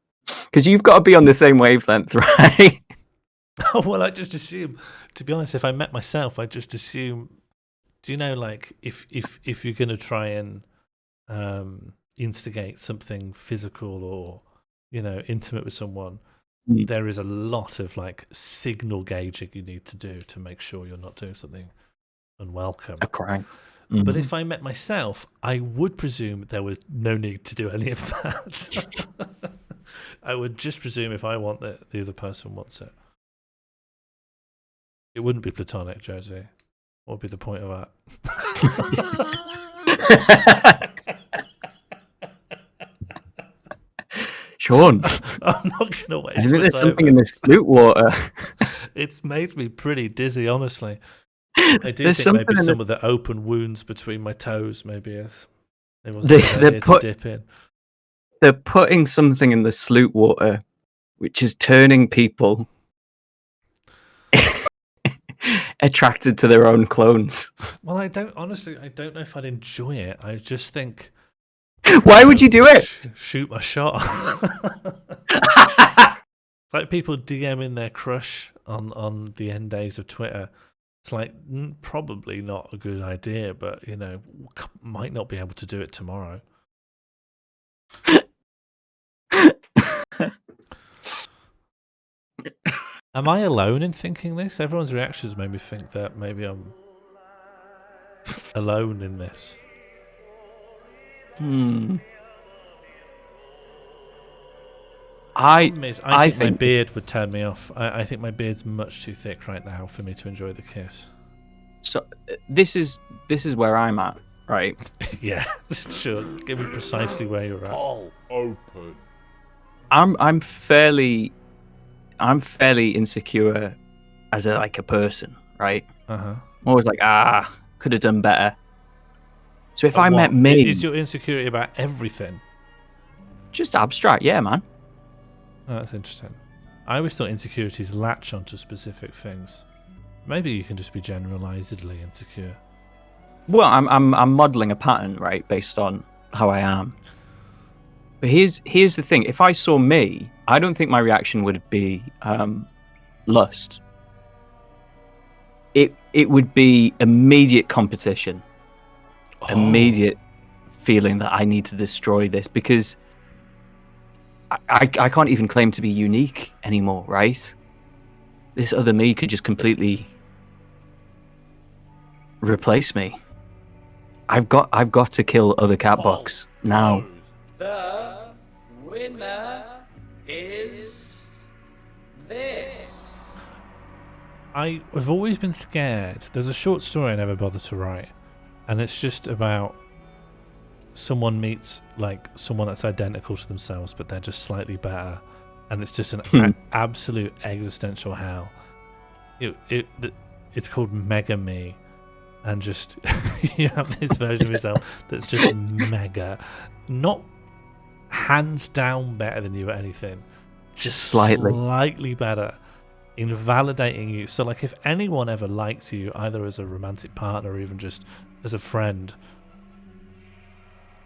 E: Because you've got to be on the same wavelength, right?
B: Well, I just assume, to be honest, if I met myself, I just assume. Do you know, like, if you're gonna try and instigate something physical or intimate with someone, there is a lot of like signal gauging you need to do to make sure you're not doing something unwelcome.
E: A crime.
B: But if I met myself, I would presume there was no need to do any of that. I would just presume if I want it, the other person wants it. It wouldn't be platonic, Josie. What would be the point of that?
E: Sean,
B: I'm not going to waste
E: I think
B: my
E: there's
B: time.
E: something in this Sloot water.
B: It's made me pretty dizzy, honestly. I do
E: There's
B: think maybe
E: something in
B: some of the open wounds between my toes maybe is. It wasn't
E: They-
B: a good
E: they're
B: idea to
E: put-
B: dip in.
E: They're putting something in the Sloot water, which is turning people attracted to their own clones.
B: Well, I don't know if I'd enjoy it. I just think,
E: Why would you do it?
B: shoot my shot. Like people DMing their crush on the end days of Twitter. It's like probably not a good idea, but might not be able to do it tomorrow. Am I alone in thinking this? Everyone's reactions made me think that maybe I'm alone in this.
E: I
B: Problem is,
E: I
B: think my
E: think
B: beard would turn me off. I think my beard's much too thick right now for me to enjoy the kiss.
E: so. This is where I'm at, right?
B: Yeah, sure. Give me precisely where you're at.
H: All open.
E: I'm fairly insecure as a person, right?
B: Uh-huh.
E: I'm always like, could have done better. So if I
B: What?
E: met me,
B: Is your insecurity about everything?
E: just abstract, yeah, man.
B: Oh, that's interesting. I always thought insecurities latch onto specific things. Maybe you can just be generalizedly insecure.
E: Well, I'm modeling a pattern, right, based on how I am. But here's the thing: if I saw me, I don't think my reaction would be lust. It would be immediate competition, immediate feeling that I need to destroy this because I can't even claim to be unique anymore, right? This other me could just completely replace me. I've got to kill other catbox now.
J: The winner is this.
B: I've always been scared. There's a short story I never bothered to write, and it's just about someone meets someone that's identical to themselves, but they're just slightly better, and it's just an absolute existential hell. It's called Mega Me, and just you have this version of yourself that's just mega, not hands down better than you at anything, just slightly better, invalidating you. So if anyone ever liked you, either as a romantic partner or even just as a friend,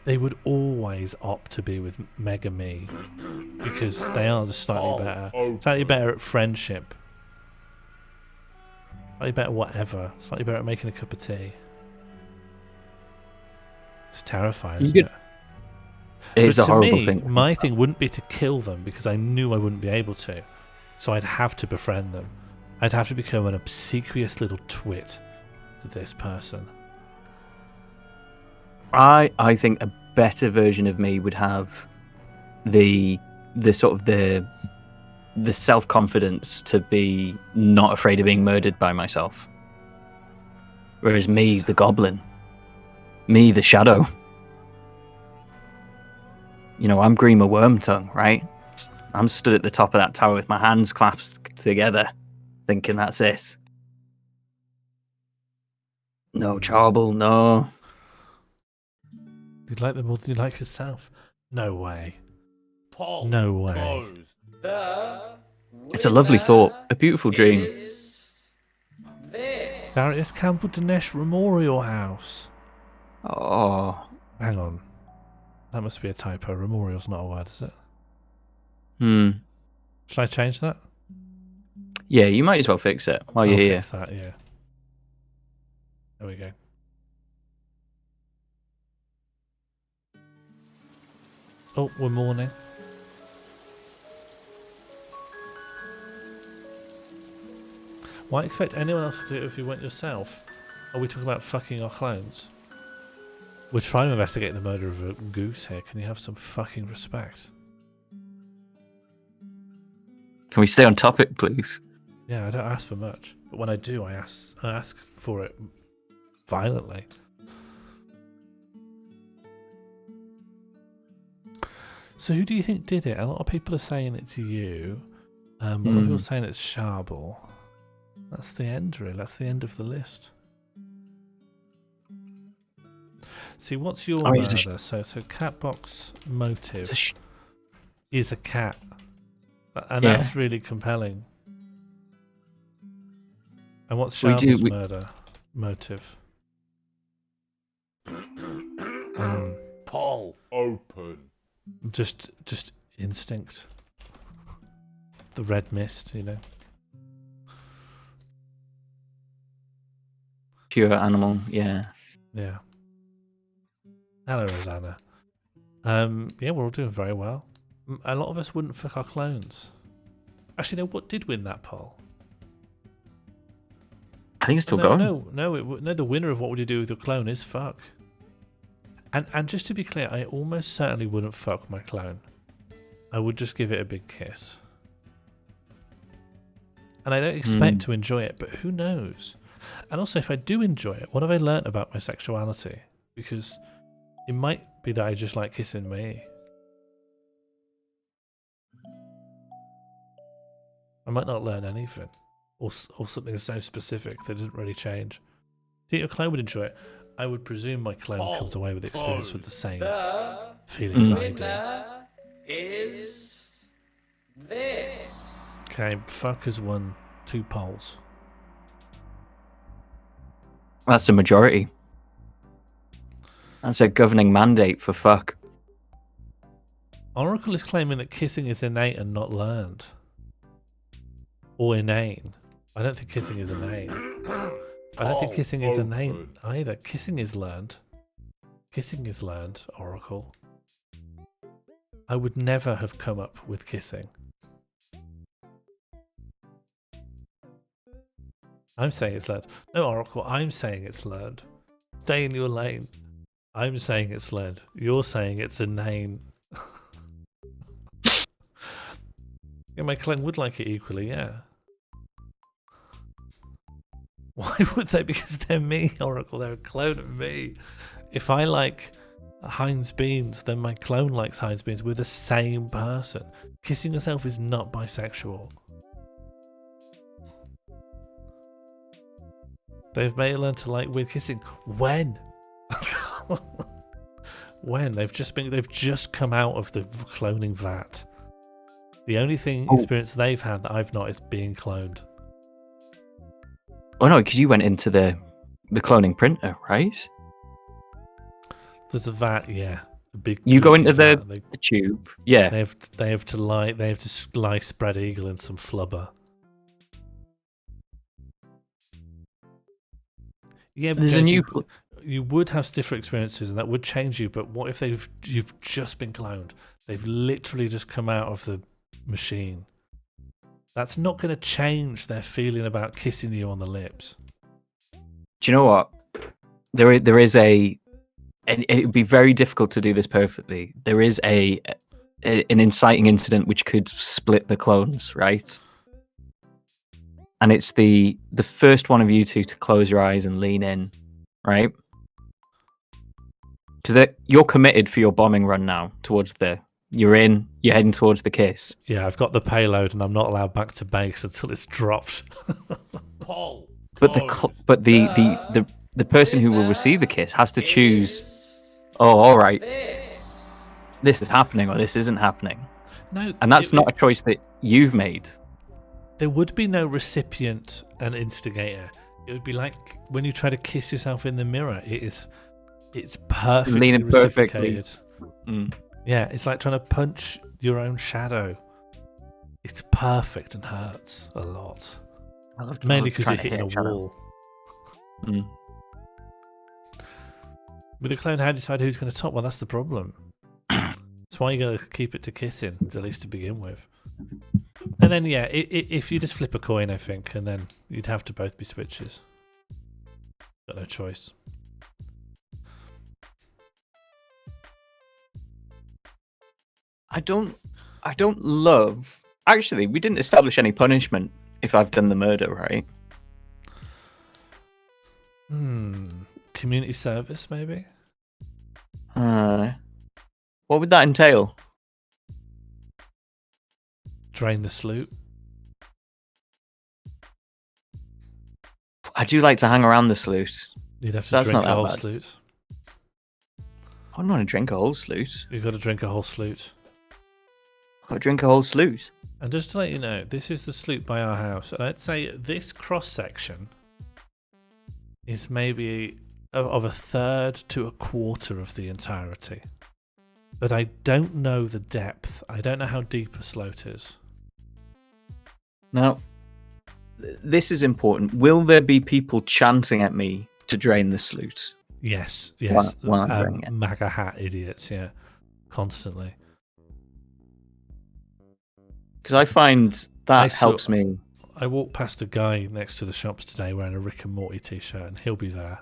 B: they would always opt to be with Mega Me because they are just slightly better at friendship, slightly better whatever, slightly better at making a cup of tea. It's terrifying, isn't it?
E: It is a horrible
B: me,
E: thing.
B: My thing wouldn't be to kill them because I knew I wouldn't be able to. So I'd have to befriend them. I'd have to become an obsequious little twit to this person.
E: I think a better version of me would have the sort of the self-confidence to be not afraid of being murdered by myself. Whereas me, the goblin, me, the shadow, I'm Grima Wormtongue, right? I'm stood at the top of that tower with my hands clasped together, thinking that's it. No, Charbel, no.
B: You'd like them more than you like yourself? No way. No way.
E: It's a lovely thought, a beautiful dream.
B: Darius Campbell Dinesh Memorial House.
E: Oh.
B: Hang on. That must be a typo. Memorial's not a word, is it? Should I change that?
E: Yeah, you might as well fix it while you're here.
B: Fix that, yeah. There we go. Oh, we're mourning. Why expect anyone else to do it if you went yourself? Are we talking about fucking our clones? We're trying to investigate the murder of a goose here. Can you have some fucking respect?
E: Can we stay on topic, please?
B: Yeah, I don't ask for much, but when I do, I ask for it violently. So who do you think did it? A lot of people are saying it's you. A lot of people are saying it's Charbel. That's the end, really. That's the end of the list. See, what's your
E: Oh, he's a
B: murder? So Catbox motive
E: It's a sh-
B: is a cat. And
E: Yeah.
B: that's really compelling. And what's
E: We do-
B: Sharple's
E: we-
B: murder motive?
I: Poll open.
B: Just instinct. The red mist, you know.
E: Pure animal, yeah.
B: Yeah. Hello, Rosanna. Yeah, we're all doing very well. A lot of us wouldn't fuck our clones. Actually, no. What did win that poll?
E: I think it's still
B: no,
E: going.
B: No. The winner of what would you do with your clone is fuck. And just to be clear, I almost certainly wouldn't fuck my clone. I would just give it a big kiss. And I don't expect to enjoy it, but who knows? And also, if I do enjoy it, what have I learnt about my sexuality? Because it might be that I just like kissing me. I might not learn anything. Or something so specific that doesn't really change. Do you think your clone would enjoy it? I would presume my clone comes away with the experience with the same feelings that I do.
J: Winner is this.
B: Okay, fuck has won 2 polls.
E: That's a majority. That's a governing mandate for fuck.
B: Oracle is claiming that kissing is innate and not learned. Or inane. I don't think kissing is innate. I don't think kissing is innate either. Kissing is learned. Kissing is learned, Oracle. I would never have come up with kissing. I'm saying it's learned. No, Oracle, I'm saying it's learned. Stay in your lane. I'm saying it's learned. You're saying it's inane. Yeah, my clone would like it equally, yeah. Why would they? Because they're me, Oracle. They're a clone of me. If I like Heinz beans, then my clone likes Heinz beans. We're the same person. Kissing yourself is not bisexual. They've made it learn to like weird kissing. When? When? They've just come out of the cloning vat. The only experience they've had that I've not is being cloned.
E: Oh no, because you went into the cloning printer, right?
B: There's a vat, yeah. A big.
E: You go into
B: vat.
E: the tube, yeah.
B: They have to lie spread eagle in some flubber. Yeah, but
E: There's a new.
B: You would have different experiences, and that would change you. But what if you've just been cloned? They've literally just come out of the machine. That's not going to change their feeling about kissing you on the lips.
E: Do you know what? There is a, and it would be very difficult to do this perfectly. There is an inciting incident which could split the clones, right? And it's the first one of you two to close your eyes and lean in, right? Because you're committed for your bombing run now towards you're heading towards the kiss.
B: Yeah, I've got the payload, and I'm not allowed back to base until it's dropped.
E: But the person who will receive the kiss has to choose. Oh, all right. This is happening, or this isn't happening.
B: No,
E: and that's not a choice that you've made.
B: There would be no recipient and instigator. It would be like when you try to kiss yourself in the mirror. It's perfectly
E: Leaning perfectly.
B: reciprocated. Yeah, it's like trying to punch your own shadow. It's perfect and hurts a lot. Mainly because you're hitting a wall. With a clone, how do you decide who's going to top? Well, that's the problem. That's why you got to keep it to kissing, at least to begin with. And then, yeah, if you just flip a coin, I think, and then you'd have to both be switches. Got no choice.
E: I don't love. Actually, we didn't establish any punishment if I've done the murder, right?
B: Community service, maybe?
E: What would that entail?
B: Drain the sloot.
E: I do like to hang around the sloot.
B: You'd have to
E: So that's
B: drink
E: not
B: the
E: that
B: whole
E: bad.
B: sloot.
E: I don't want to drink a whole sloot.
B: You've got to drink a whole sloot.
E: I've got to drink a whole sloot.
B: And just to let you know, this is the sloot by our house. And I'd say this cross section is maybe of a third to a quarter of the entirety. But I don't know the depth. I don't know how deep a sloot is.
E: Now, this is important. Will there be people chanting at me to drain the sloot?
B: Yes.
E: While I'm draining it.
B: MAGA hat idiots, yeah. Constantly.
E: Because I find that helps me.
B: I walked past a guy next to the shops today wearing a Rick and Morty t-shirt, and he'll be there.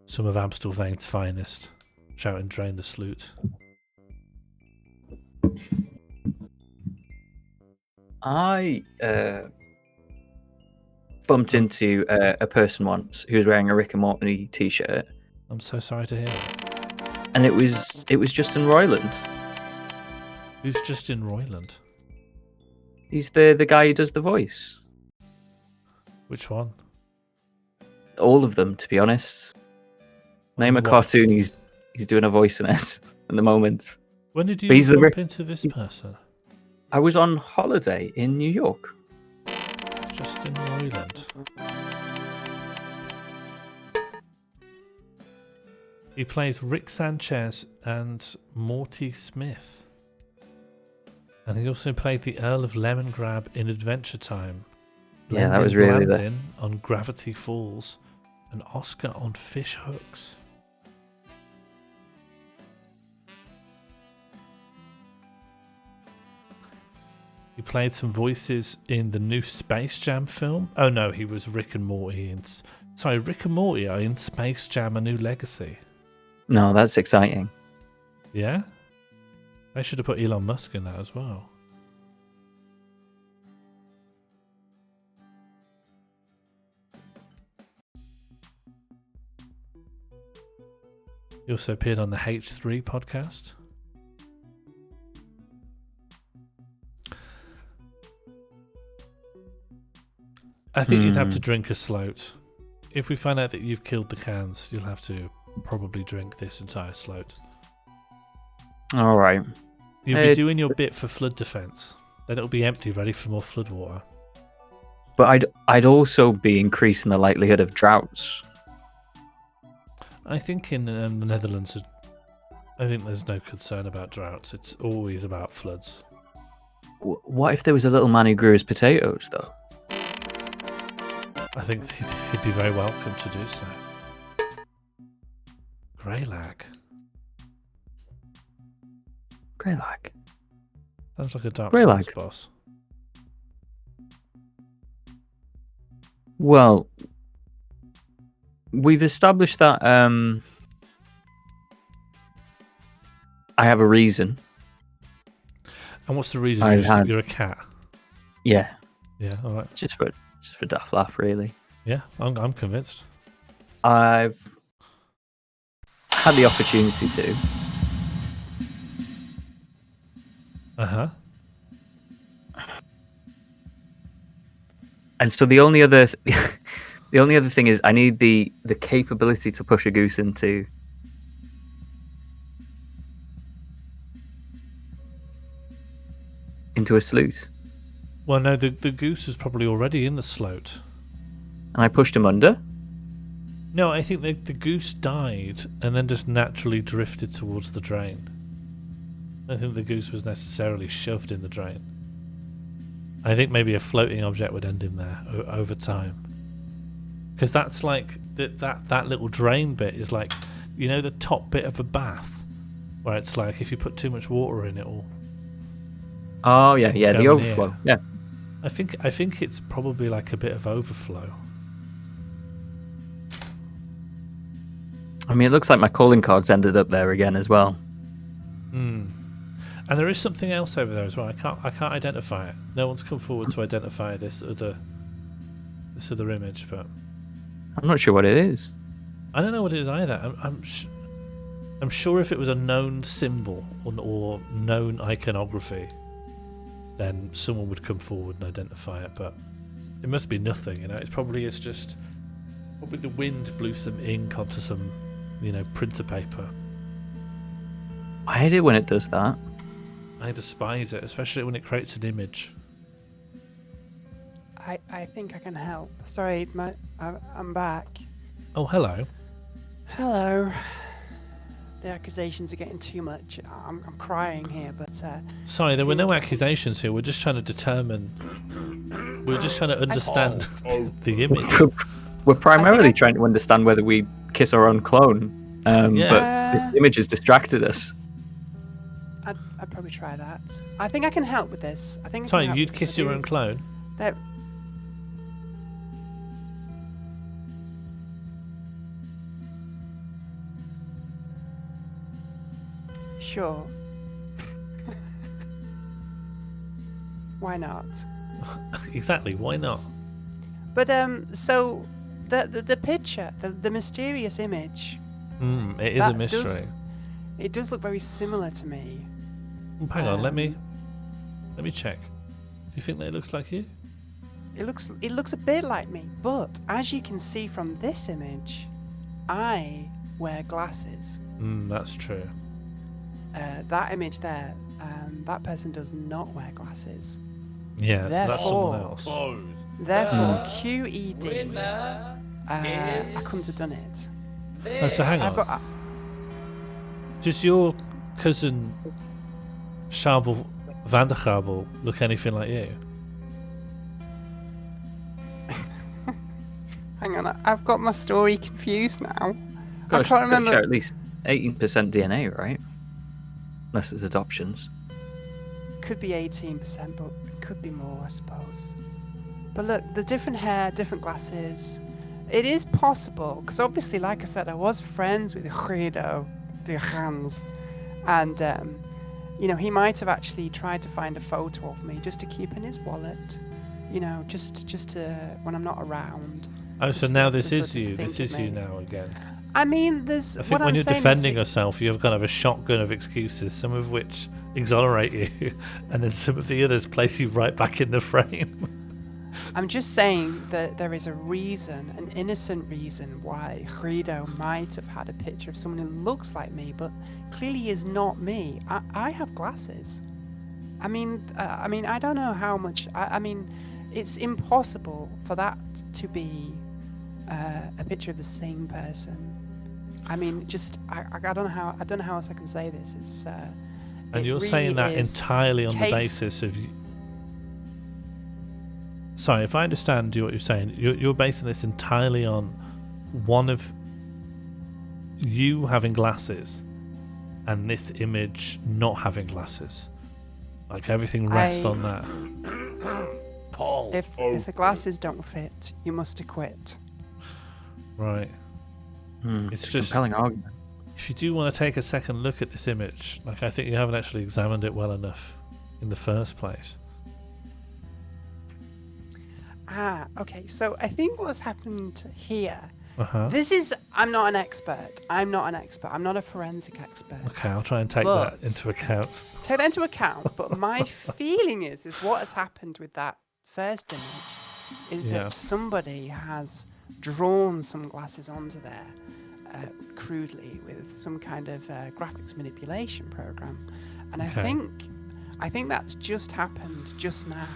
B: Some of Amstelvane's finest, shouting "Drain the sloot."
E: I bumped into a person once who was wearing a Rick and Morty t-shirt,
B: I'm so sorry to hear that.
E: and it was Justin Roiland.
B: Who's Justin Roiland?
E: He's the guy who does the voice.
B: Which one?
E: All of them, to be honest. Name a
B: What?
E: cartoon he's doing a voice in it at the moment.
B: When did you
E: But he's the
B: bump
E: Rick-
B: into this person?
E: I was on holiday in New York.
B: Justin Roiland. He plays Rick Sanchez and Morty Smith. And he also played the Earl of Lemongrab in Adventure Time.
E: Yeah, that
B: Lyndon
E: was really
B: Blandin on Gravity Falls, and Oscar on Fish Hooks. He played some voices in the new Space Jam film. Oh no, he was Rick and Morty in... Sorry, Rick and Morty are in Space Jam: A New Legacy.
E: No, that's exciting.
B: Yeah? They should have put Elon Musk in that as well. He also appeared on the H3 podcast. I think you'd have to drink a sloat. If we find out that you've killed the cans, you'll have to probably drink this entire sloat.
E: All right.
B: You'll be doing your bit for flood defense. Then it'll be empty, ready for more flood water.
E: But I'd also be increasing the likelihood of droughts.
B: I think in the Netherlands, I think there's no concern about droughts. It's always about floods.
E: What if there was a little man who grew his potatoes, though?
B: I think he'd be very welcome to do so. Greylag.
E: Greylag.
B: Sounds like a Dark
E: Greylag.
B: Souls boss.
E: Well, we've established that I have a reason.
B: And what's the reason? You're a cat?
E: Yeah.
B: Yeah, alright.
E: Just for daft laugh, really.
B: Yeah, I'm convinced.
E: I've had the opportunity to.
B: Uh-huh.
E: And so the only other thing is I need the capability to push a goose into a sloot.
B: Well, no, the goose is probably already in the sloat.
E: And I pushed him under.
B: No, I think the goose died and then just naturally drifted towards the drain. I don't think the goose was necessarily shoved in the drain. I think maybe a floating object would end in there over time. Because that's like, that little drain bit is like, you know, the top bit of a bath? Where it's like, if you put too much water in, it'll...
E: Oh, yeah, the
B: down
E: overflow.
B: here.
E: Yeah.
B: I think it's probably like a bit of overflow.
E: I mean, it looks like my calling cards ended up there again as well.
B: Hmm. And there is something else over there as well. I can't identify it. No one's come forward to identify this other image, but
E: I'm not sure what it is.
B: I don't know what it is either. I'm sure if it was a known symbol or known iconography, then someone would come forward and identify it. But it must be nothing, you know. Probably the wind blew some ink onto some, you know, printer paper.
E: I hate it when it does that.
B: I despise it, especially when it creates an image.
G: I think I can help. Sorry, I'm back.
B: Oh, hello.
G: Hello. The accusations are getting too much. I'm crying here, but
B: Sorry, there were no accusations here. We're just trying to determine. We're just trying to understand the image.
E: We're primarily trying to understand whether we kiss our own clone, but the image has distracted us.
G: I'd probably try that. I think I can help with this. I think.
B: Sorry, you'd kiss your own clone?
G: That. Sure. Why not?
B: Exactly. Why not?
G: But so the picture, the mysterious image.
B: It is a mystery.
G: It does look very similar to me.
B: Hang on, let me check. Do you think that it looks like you?
G: It looks a bit like me, but as you can see from this image, I wear glasses.
B: That's true.
G: That image there, that person does not wear glasses.
B: Yeah, so that's someone else.
G: Therefore, QED, I couldn't have done it.
B: Oh, so hang on. Does your cousin Schabel van der Schabel look anything like you?
G: Hang on, I've got my story confused now.
E: Gosh,
G: I can't remember.
E: Share at least 18% DNA, right? Unless there's adoptions.
G: Could be 18%, but it could be more, I suppose. But look, the different hair, different glasses. It is possible, because obviously, like I said, I was friends with Guido, the Gans, and he might have actually tried to find a photo of me just to keep in his wallet, just to when I'm not around.
B: Oh, so now this is you. This is you now again.
G: I mean, there's.
B: I think when you're defending yourself, you have kind of a shotgun of excuses, some of which exonerate you, and then some of the others place you right back in the frame.
G: I'm just saying that there is a reason, an innocent reason, why Guido might have had a picture of someone who looks like me, but clearly is not me. I have glasses. I mean, I don't know how much. I mean, it's impossible for that to be a picture of the same person. I mean, I don't know how else I can say this. It's
B: and you're really saying that entirely on the basis of. Sorry, if I understand what you're saying, you're basing this entirely on one of you having glasses and this image not having glasses. Like everything rests on that.
H: Paul.
G: If the glasses don't fit, you must acquit.
B: Right.
E: It's just a compelling argument.
B: If you do want to take a second look at this image, like I think you haven't actually examined it well enough in the first place.
G: Okay. So I think what's happened here.
B: This
G: is. I'm not an expert. I'm not a forensic expert.
B: Okay, I'll try and take that into account.
G: Take that into account. But my feeling is what has happened with that first image is that somebody has drawn some glasses onto there crudely with some kind of graphics manipulation program, and I think that's just happened just now.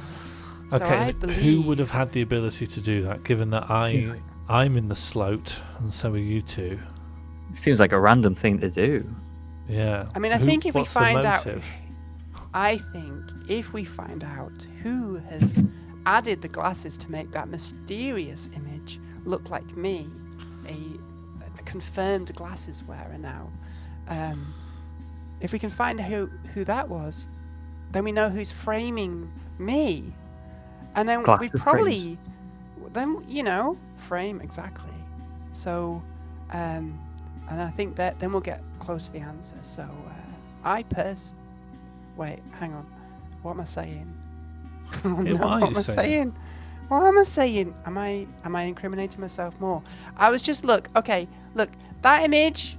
G: So
B: okay, who would have had the ability to do that, given that I'm in the Sloot and so are you two?
E: It seems like a random thing to do.
B: Yeah.
G: I mean, I think if we find out who has added the glasses to make that mysterious image look like me, a confirmed glasses wearer now, if we can find who that was, then we know who's framing me. And then
E: Glasses
G: we probably, frame exactly. So, and I think that then we'll get close to the answer. So, wait, hang on, what am I saying? What am I saying? What am I saying? Am I incriminating myself more? I was just look. That image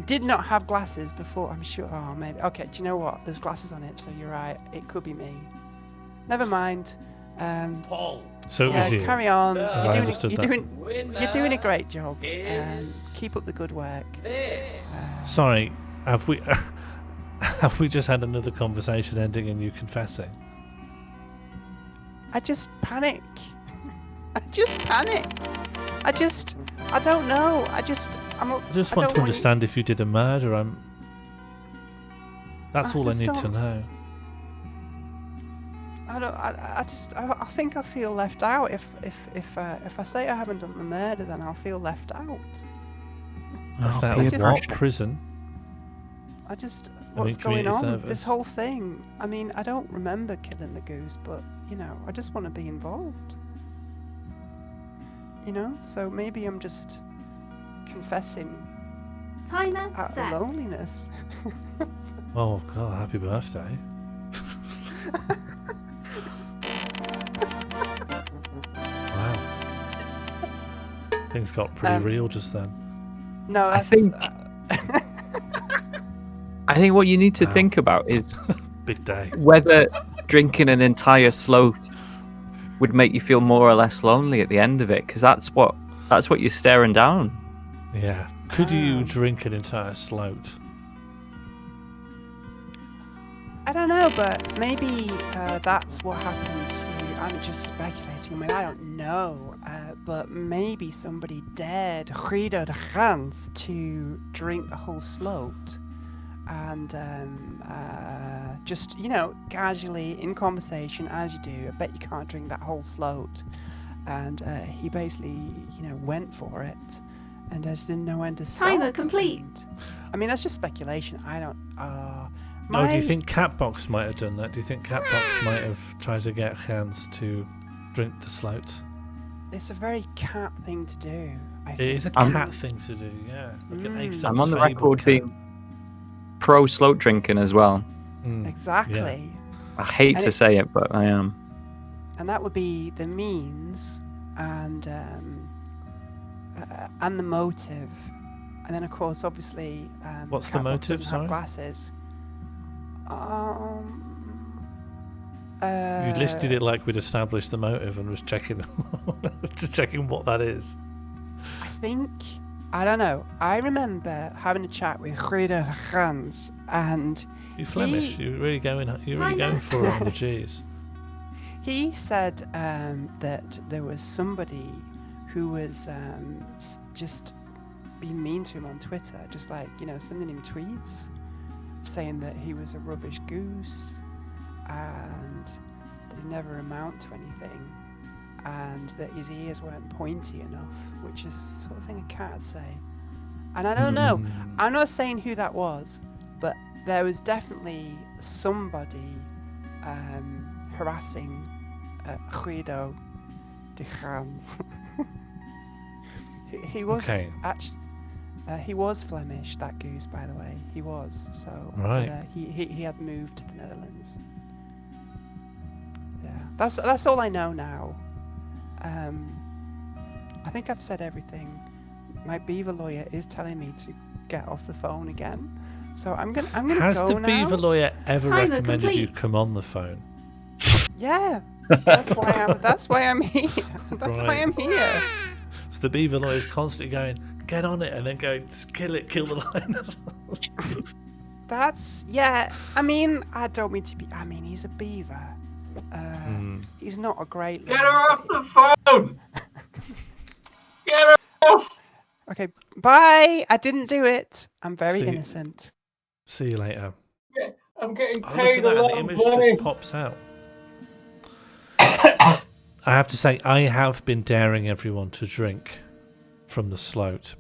G: did not have glasses before. I'm sure. Oh, maybe. Okay. Do you know what? There's glasses on it, so you're right. It could be me. Never mind.
H: Paul.
B: So it was you.
G: Carry on.
B: You're
G: doing a great job. Keep up the good work.
B: Sorry, Have we have we just had another conversation ending in you confessing?
G: I just panic. I don't know.
B: I just want to understand if you did a murder. That's all I need to know.
G: I think I feel left out. If I say I haven't done the murder, then I'll feel left out.
B: Left out of what? Prison?
G: What's going on?
B: Service.
G: This whole thing. I mean, I don't remember killing the goose, but I just want to be involved. So maybe I'm just confessing
F: Timer
G: out
F: set.
G: of loneliness.
B: Oh God! Happy birthday. Wow. Things got pretty real just then.
G: No, that's,
E: I think what you need to think about is
B: big day.
E: Whether drinking an entire sloat would make you feel more or less lonely at the end of it, because that's what you're staring down.
B: Yeah. Could you drink an entire sloat?
G: I don't know, but maybe that's what happened to. I'm just speculating. I mean, I don't know, but maybe somebody dared Guido de Gans to drink the whole sloat, and just casually in conversation as you do. I bet you can't drink that whole sloat, and he basically went for it, and I just didn't know when to stop.
F: Timer complete.
G: I mean, that's just speculation. I don't.
B: No, do you think Catbox might have done that? Do you think Catbox might have tried to get Hans to drink the sloat?
G: It's a very cat thing to do.
B: It is a cat thing to do, yeah. Like an Aesop's
E: I'm on the
B: fable
E: record
B: cat.
E: being pro sloat drinking as well.
G: Exactly.
B: Yeah.
E: I hate to say it, but I am.
G: And that would be the means and the motive, and then of course, obviously,
B: What's the
G: Catbox
B: motive?
G: doesn't
B: Sorry.
G: have glasses.
B: You listed it like we'd established the motive and was checking, just checking what that is.
G: I don't know. I really having a chat with Guido de Gans, and
B: You Flemish. You're really going for it on the G's.
G: he said that there was somebody who was just being mean to him on Twitter, just like sending him tweets saying that he was a rubbish goose and that he'd never amount to anything, and that his ears weren't pointy enough, which is the sort of thing a cat would say. And I don't know. I'm not saying who that was, but there was definitely somebody harassing Guido de Gans. He was actually. He was Flemish, that goose, by the way. He was. So
B: right.
G: He had moved to the Netherlands. Yeah, that's all I know now. I think I've said everything. My beaver lawyer is telling me to get off the phone again, so I'm gonna
B: Has
G: go
B: the
G: now.
B: beaver lawyer ever
F: Timer
B: recommended you
F: complete.
B: come on the phone?
G: Yeah, that's why I'm here. That's why I'm here.
B: So the beaver lawyer is constantly going, get on it, and then going, just kill the lion.
G: I mean, I don't mean to be. I mean, he's a beaver. He's not a great.
J: Get her off the phone! Get her off!
G: Okay, bye. I didn't do it. I'm very
B: See-
G: innocent.
B: See you later.
J: I'm getting
B: Oh, look
J: paid
B: at
J: a
B: that,
J: lot
B: the
J: of
B: image
J: money.
B: just pops out. I have to say, I have been daring everyone to drink from the sloat,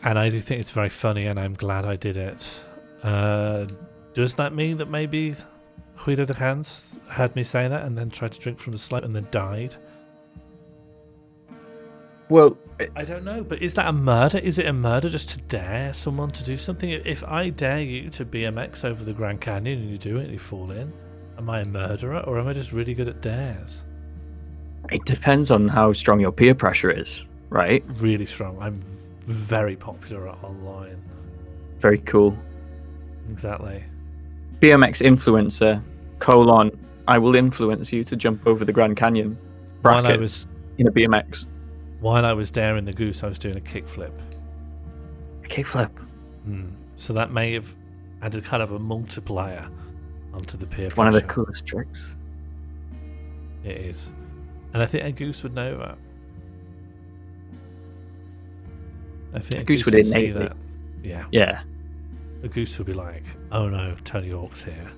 B: and I do think it's very funny, and I'm glad I did it. Does that mean that maybe Guido de Gans heard me say that and then tried to drink from the sloat and then died?
E: Well,
B: I don't know, but is that a murder? Is it a murder just to dare someone to do something? If I dare you to BMX over the Grand Canyon and you do it and you fall in, am I a murderer or am I just really good at dares?
E: it depends on how strong your peer pressure is, right?
B: Really strong. I'm very popular online.
E: Very cool.
B: Exactly.
E: BMX influencer, I will influence you to jump over the Grand Canyon.
B: While I
E: Brackets, in a BMX.
B: While I was daring the goose, I was doing a kickflip.
E: A kickflip.
B: So that may have added kind of a multiplier onto the peer
E: It's one of the
B: pressure.
E: coolest tricks.
B: It is. And I think a goose would know that. I think a
E: goose would
B: see
E: innately.
B: that. Yeah.
E: Yeah.
B: A goose would be like, oh no, Tony Hawk's here.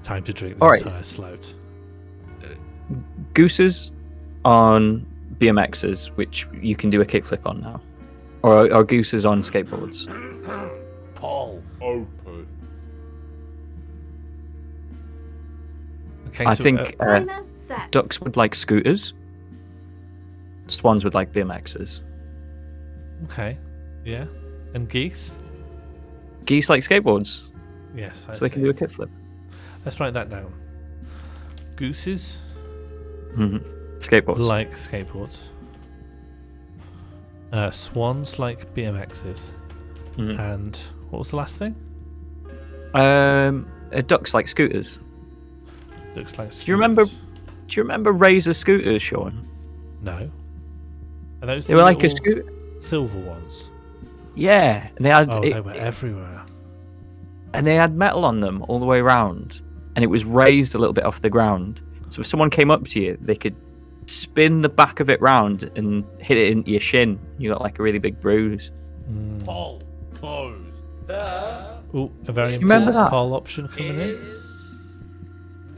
B: Time to drink the
E: Alright.
B: entire sloat.
E: Gooses on BMXs, which you can do a kickflip on now. Or gooses on skateboards.
H: Paul open.
B: Okay,
E: I
B: so,
E: think
F: Timer set.
E: ducks would like scooters. Swans would like BMXs.
B: okay. Yeah. And geese?
E: Geese like skateboards,
B: Yes, I
E: so they can
B: see.
E: do a kickflip.
B: Let's write that down. Gooses
E: Skateboards.
B: like skateboards. Swans like BMXs.
E: Mhm.
B: And what was the last thing?
E: Ducks like scooters.
B: Looks like.
E: Do you remember-
B: scooters.
E: Do you remember Razor scooters, Sean?
B: No. Are those
E: They
B: the
E: were like a
B: little
E: scooter.
B: silver ones?
E: Yeah, and they had
B: Oh, they were everywhere.
E: and they had metal on them all the way around, and it was raised a little bit off the ground. So if someone came up to you, they could spin the back of it round and hit it into your shin. You got like a really big bruise.
H: Paul closed.
B: Oh, a very
E: remember
B: important
E: that?
B: poll option coming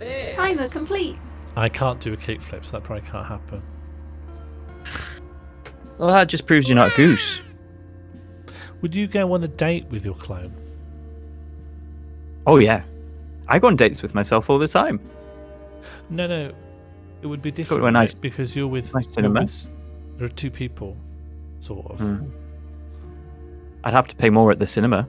B: in.
F: Timer complete.
B: I can't do a kickflip, so that probably can't happen.
E: Well, that just proves you're not a goose.
B: Would you go on a date with your clone?
E: Oh yeah, I go on dates with myself all the time.
B: No. It would be different
E: to a nice-
B: right? Because you're with.
E: nice
B: you're
E: cinema.
B: with- there are two people, sort of.
E: I'd have to pay more at the cinema.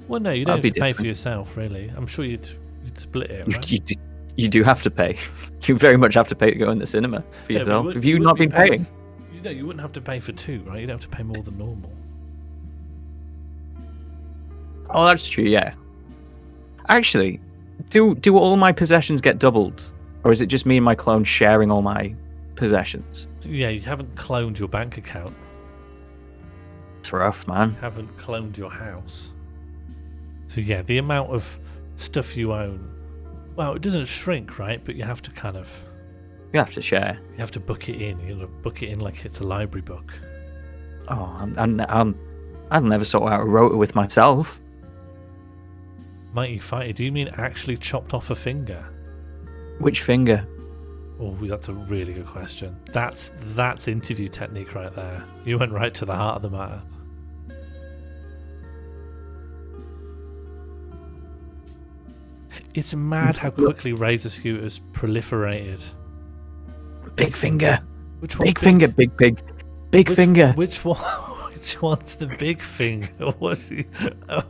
B: Well, no, you don't
E: That'd
B: have to
E: be
B: pay for
E: different.
B: yourself, really. I'm sure you'd split it, right?
E: You do have to pay. You very much have to pay to go in the cinema for
B: Yeah, but
E: yourself.
B: would-
E: Have you
B: wouldn't
E: not
B: be
E: been paying?
B: You wouldn't have to pay for two, right? You'd have to pay more than normal.
E: Oh, that's true. Yeah. Actually, do all my possessions get doubled, or is it just me and my clone sharing all my possessions?
B: Yeah, you haven't cloned your bank account.
E: It's rough, man.
B: You haven't cloned your house. So yeah, the amount of stuff you own, well, it doesn't shrink, right? But you have to kind of,
E: You have to share.
B: you have to book it in. You know, book it in like it's a library book.
E: Oh, I'll never sort out a rota with myself.
B: Mighty fighter, do you mean actually chopped off a finger?
E: Which finger?
B: Oh, that's a really good question. That's interview technique right there. You went right to the heart of the matter. It's mad how quickly razor scooters proliferated.
E: Big finger.
B: Which one's
E: Big finger. Big pig. Big finger.
B: Which one? Which one's the big finger?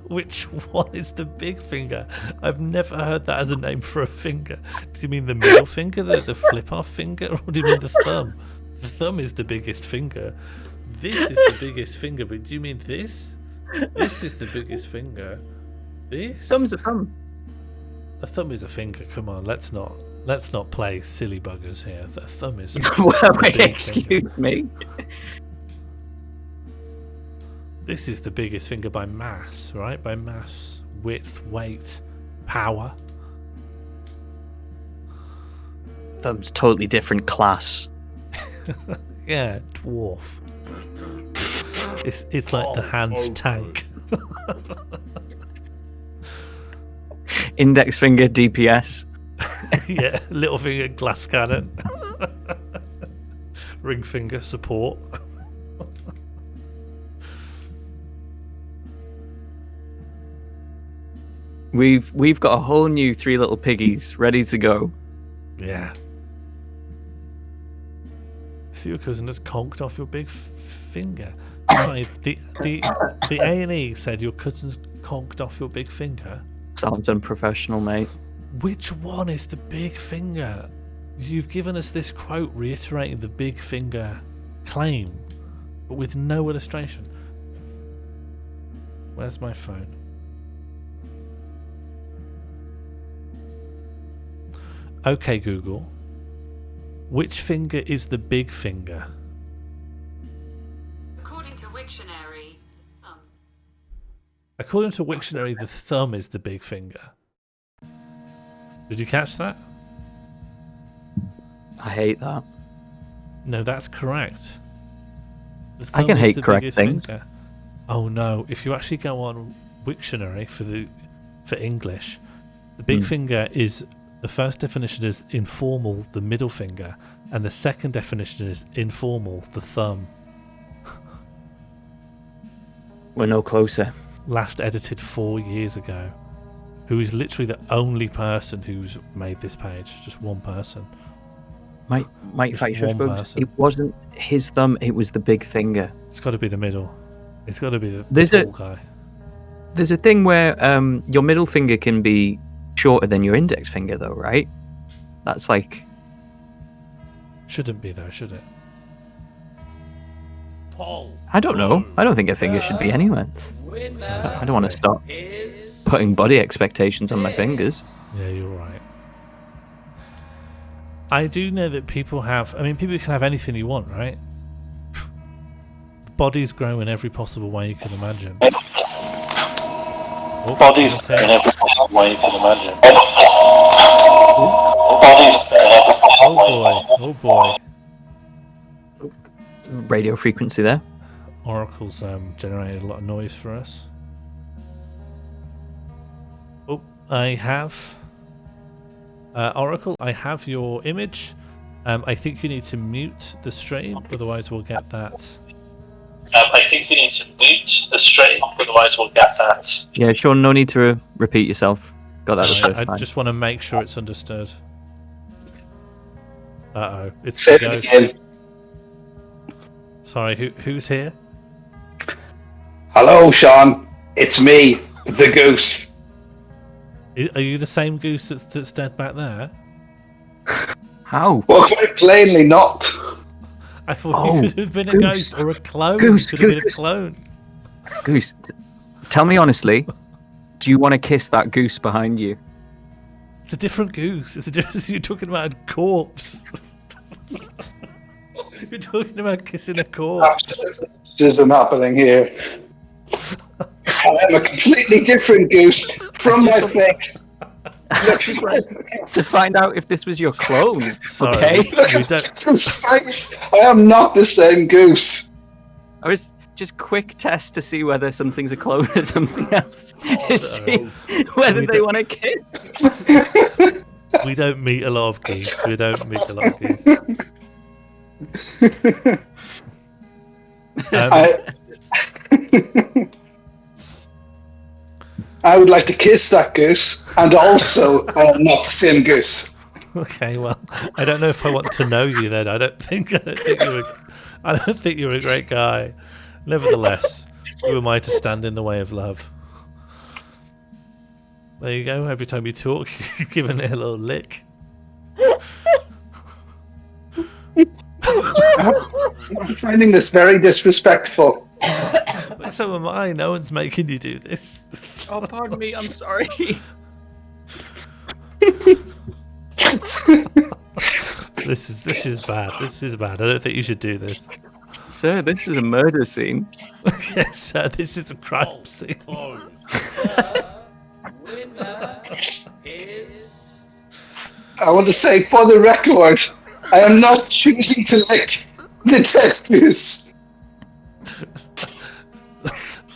B: Which one is the big finger? I've never heard that as a name for a finger. Do you mean the middle finger, the flip-off finger, or do you mean the thumb? The thumb is the biggest finger. This is the biggest finger, but do you mean this? This is the biggest finger. This?
E: Thumb's a thumb.
B: A thumb is a finger. Come on, let's not play silly buggers here. The thumb is.
E: Well,
B: the
E: wait,
B: big
E: excuse
B: finger.
E: me.
B: This is the biggest finger by mass, right? By mass, width, weight, power.
E: Thumb's totally different class.
B: Yeah, dwarf. It's like the hand's tank.
E: Index finger DPS.
B: Yeah, little finger glass cannon. Ring finger support.
E: We've got a whole new Three Little Piggies ready to go.
B: Yeah. See, your cousin has conked off your big finger. Sorry, the A&E said your cousin's conked off your big finger.
E: Sounds unprofessional, mate.
B: Which one is the big finger? You've given us this quote reiterating the big finger claim, but with no illustration. Where's my phone? Okay, Google. Which finger is the big finger?
I: According to Wiktionary,
B: According to Wiktionary, the thumb is the big finger. Did you catch that?
E: I hate that.
B: No, that's correct. The
E: I can
B: thumb is
E: hate
B: the
E: correct
B: biggest
E: things.
B: finger. Oh no! If you actually go on Wiktionary for English, the big finger is the first definition is informal, the middle finger, and the second definition is informal, the thumb.
E: We're no closer.
B: Last edited 4 years ago. Who is literally the only person who's made this page? Just one person.
E: Mike
B: Just
E: Fighters,
B: one person.
E: it wasn't his thumb, it was the big finger.
B: It's got to be the middle. It's got to be the
E: There's
B: tall guy.
E: There's a thing where your middle finger can be shorter than your index finger, though, right? That's like...
B: Shouldn't be though, should it?
E: I don't know. I don't think a finger should be any length. I don't want to stop putting body expectations on my fingers.
B: Yeah, you're right. I do know that people have... I mean, people can have anything you want, right? Bodies grow in every possible way you can imagine. Oh,
D: Bodies
B: someone's
D: in
B: here.
D: every possible way you can imagine.
B: Oh boy.
E: Radio frequency there.
B: Oracle's generated a lot of noise for us. Oh, I have... Oracle, I have your image. I think you need to mute the stream, otherwise we'll get that.
D: I think you need to mute the stream, otherwise we'll get that.
E: Yeah, Sean, no need to repeat yourself. Got that the first
B: I
E: time.
B: just want to make sure it's understood. Uh-oh. It's
I: Say
B: the
I: it
B: ghost.
I: again.
B: Sorry, who's here?
I: Hello, Sean. It's me, the goose.
B: Are you the same goose that's dead back there?
E: How?
I: Well, quite plainly not.
B: I thought you could have been a
E: Goose.
B: ghost or a clone.
E: Goose,
B: You could have been a
E: Goose.
B: clone.
E: Goose, tell me honestly, do you want to kiss that goose behind you?
B: It's a different goose. It's a different... You're talking about a corpse. You're talking about kissing a corpse.
I: This isn't happening here. I am a completely different goose from my face.
E: To find out if this was your clone,
B: Sorry,
E: okay?
I: Look
B: we
I: at
B: don't...
I: the goose face. I am not the same goose.
E: I was just quick test to see whether something's a clone or something else. To see whether
B: We
E: they
B: don't-
E: want to kiss.
B: We don't meet a lot of geese. We don't meet a lot of geese.
I: I would like to kiss that goose, and also I am not the same goose.
B: Okay, well, I don't know if I want to know you then. I don't think you're a great guy. Nevertheless, who am I to stand in the way of love? There you go. Every time you talk, you're giving it a little lick.
I: I'm finding this very disrespectful.
B: But so am I. No one's making you do this.
E: Oh, pardon me. I'm sorry.
B: This is bad. This is bad. I don't think you should do this.
E: Sir, this is a murder scene.
B: Yes, sir. This is a crime scene.
I: I want to say, for the record, I am not choosing to lick the dead goose.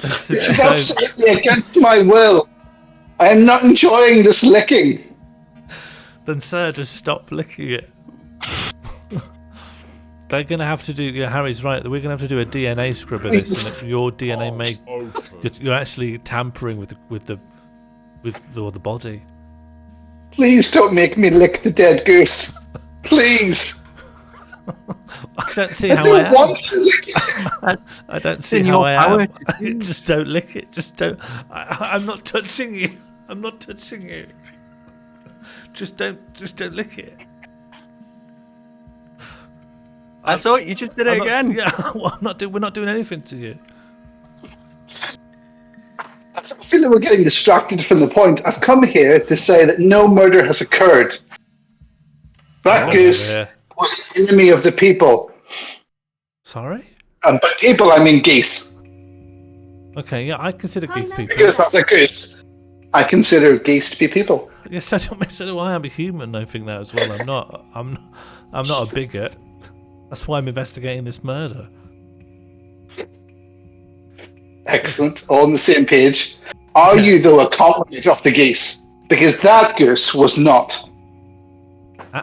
I: This is absolutely against my will. I am not enjoying this licking.
B: Then, sir, just stop licking it. They're going to have to do... Yeah, Harry's right. We're going to have to do a DNA scrub of this. And your DNA may... You're actually tampering with the body.
I: Please don't make me lick the dead goose. Please.
B: I don't see how I
I: don't
B: am.
I: want to lick it.
B: I don't see
E: in
B: how
E: your
B: I
E: power
B: am. Just don't lick it. Just don't... I'm not touching you. I'm not touching you. Just don't lick it.
E: I saw it. You just did it again.
B: We're not doing anything to you.
I: I feel like we're getting distracted from the point. I've come here to say that no murder has occurred. That goose was an enemy of the people.
B: Sorry?
I: And by people, I mean geese.
B: Okay, yeah, I consider geese
F: Timer.
B: people.
I: Because that's a goose. I consider geese to be people.
B: Yes, so do I. I'm a human. I think that as well. I'm not a bigot. That's why I'm investigating this murder.
I: Excellent. All on the same page. Are you, though, a comrade of the geese? Because that goose was not.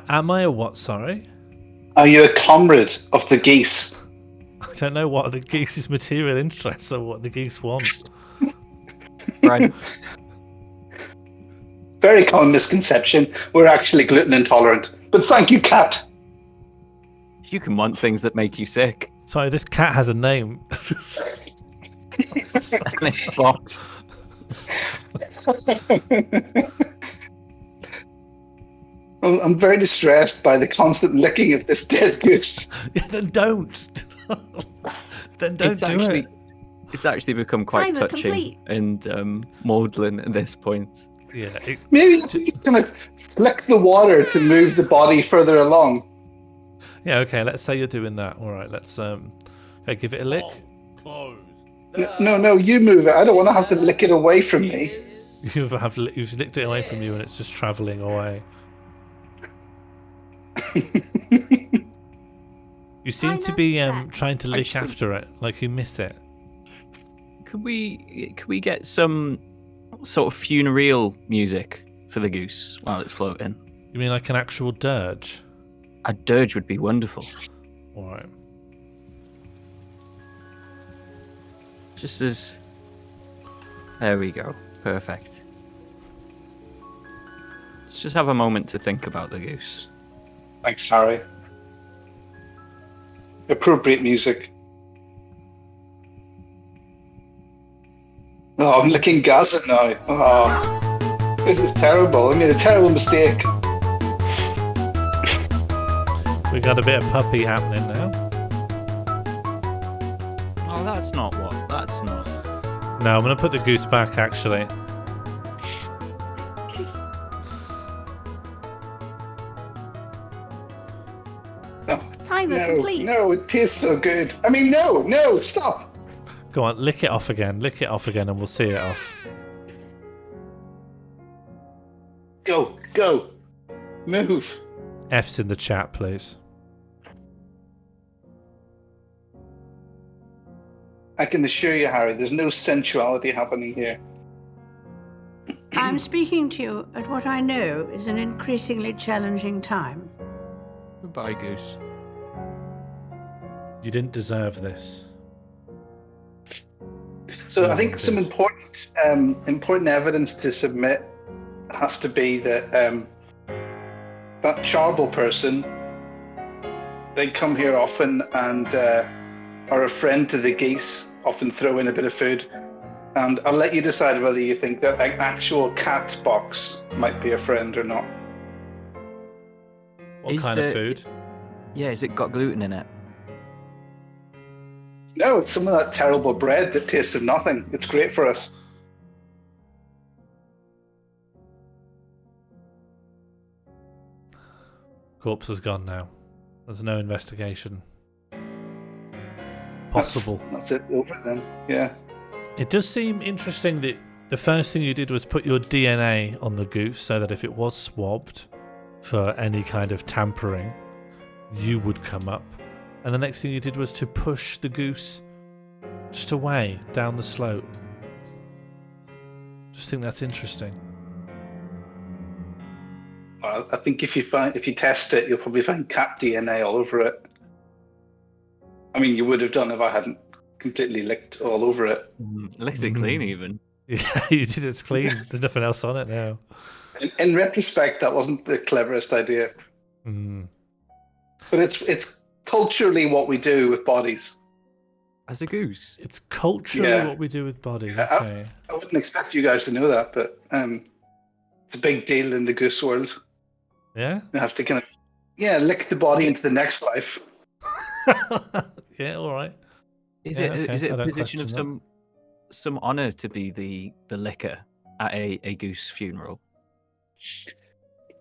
B: Am I a what? Sorry.
I: Are you a comrade of the geese?
B: I don't know what the geese's material interests or what the geese want.
E: Right.
I: Very common misconception. We're actually gluten intolerant. But thank you, cat.
E: You can want things that make you sick.
B: Sorry, this cat has a name.
E: Box.
I: I'm very distressed by the constant licking of this dead goose.
B: Yeah, then don't. Then don't
E: It's
B: do
E: actually,
B: it.
E: it's actually become quite
F: Timer
E: touching
F: complete.
E: and maudlin at this point.
B: Yeah.
I: Maybe you kind of flick the water to move the body further along.
B: Yeah. Okay. Let's say you're doing that. All right. Let's okay, give it a lick.
I: No, you move it. I don't want to have to lick it away from me.
B: You've licked it away from you, and it's just travelling away. You seem to be trying to lick
E: Actually-
B: after it, like you miss it.
E: Could we get some sort of funereal music for the goose while it's floating?
B: You mean like an actual dirge?
E: A dirge would be wonderful.
B: All right.
E: Just as... There we go. Perfect. Let's just have a moment to think about the goose.
I: Thanks, Harry. Appropriate music. Oh, I'm licking Gaza now. Oh, this is terrible. I made a terrible mistake.
B: We got a bit of puppy happening now.
E: Oh, that's not what. That's not.
B: No, I'm gonna put the goose back actually.
F: Timer complete.
I: No, it tastes so good. I mean, no, stop.
B: Go on, lick it off again, and we'll see it off.
I: Go, move.
B: F's in the chat, please.
I: I can assure you, Harry, there's no sensuality happening here.
K: I'm speaking to you at what I know is an increasingly challenging time.
E: Goodbye, goose.
B: You didn't deserve this.
I: So I think some important evidence to submit has to be that that Charbel person, they come here often and are a friend to the geese, often throw in a bit of food. And I'll let you decide whether you think that an actual cat box might be a friend or not.
B: What
E: Is
B: kind of
E: the-
B: food?
E: Yeah, has it got gluten in it?
I: No, it's some of that terrible bread that tastes of nothing. It's great for us.
B: Corpse has gone now. There's no investigation possible.
I: That's it, over then. Yeah.
B: It does seem interesting that the first thing you did was put your DNA on the goose so that if it was swabbed for any kind of tampering, you would come up. And the next thing you did was to push the goose just away down the slope. Just think that's interesting.
I: Well, I think if you test it, you'll probably find cat DNA all over it. I mean, you would have done if I hadn't completely licked all over it.
E: Licked it clean, even.
B: Yeah, you did. It's clean. There's nothing else on it now.
I: In retrospect, that wasn't the cleverest idea.
B: Mm.
I: But it's culturally what we do with bodies.
E: As a goose?
B: It's culturally what we do with bodies.
I: Yeah,
B: Okay.
I: I wouldn't expect you guys to know that, but it's a big deal in the goose world.
B: Yeah?
I: You have to kind of, lick the body into the next life.
B: Yeah, all right.
E: Is
B: Yeah,
E: it
B: okay,
E: is it
B: I
E: a
B: don't
E: position of
B: question
E: some honour to be the licker at a goose funeral?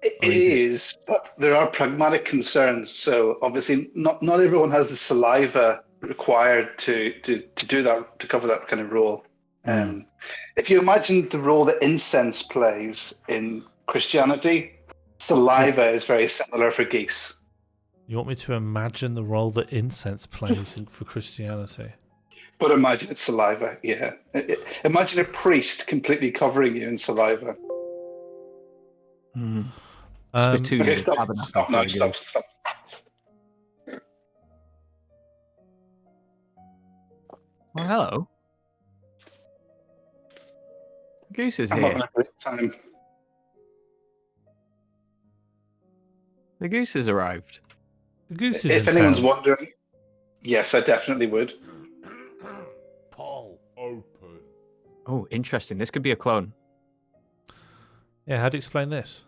I: It is, but there are pragmatic concerns. So obviously, not everyone has the saliva required to do that, to cover that kind of role. If you imagine the role that incense plays in Christianity, saliva is very similar for geese.
B: You want me to imagine the role that incense plays for Christianity?
I: But imagine it's saliva, yeah. Imagine a priest completely covering you in saliva.
E: Spittoon
I: Okay,
E: is
I: stop.
E: tabernacle.
I: Stop.
E: Oh, hello. The goose is
I: I'm
E: here.
I: having a great time.
E: The goose has arrived.
B: The goose is
I: If
B: in
I: anyone's
B: town.
I: wondering, yes, I definitely would.
H: Poll open.
E: Oh, interesting. This could be a clone.
B: Yeah, how do you explain this?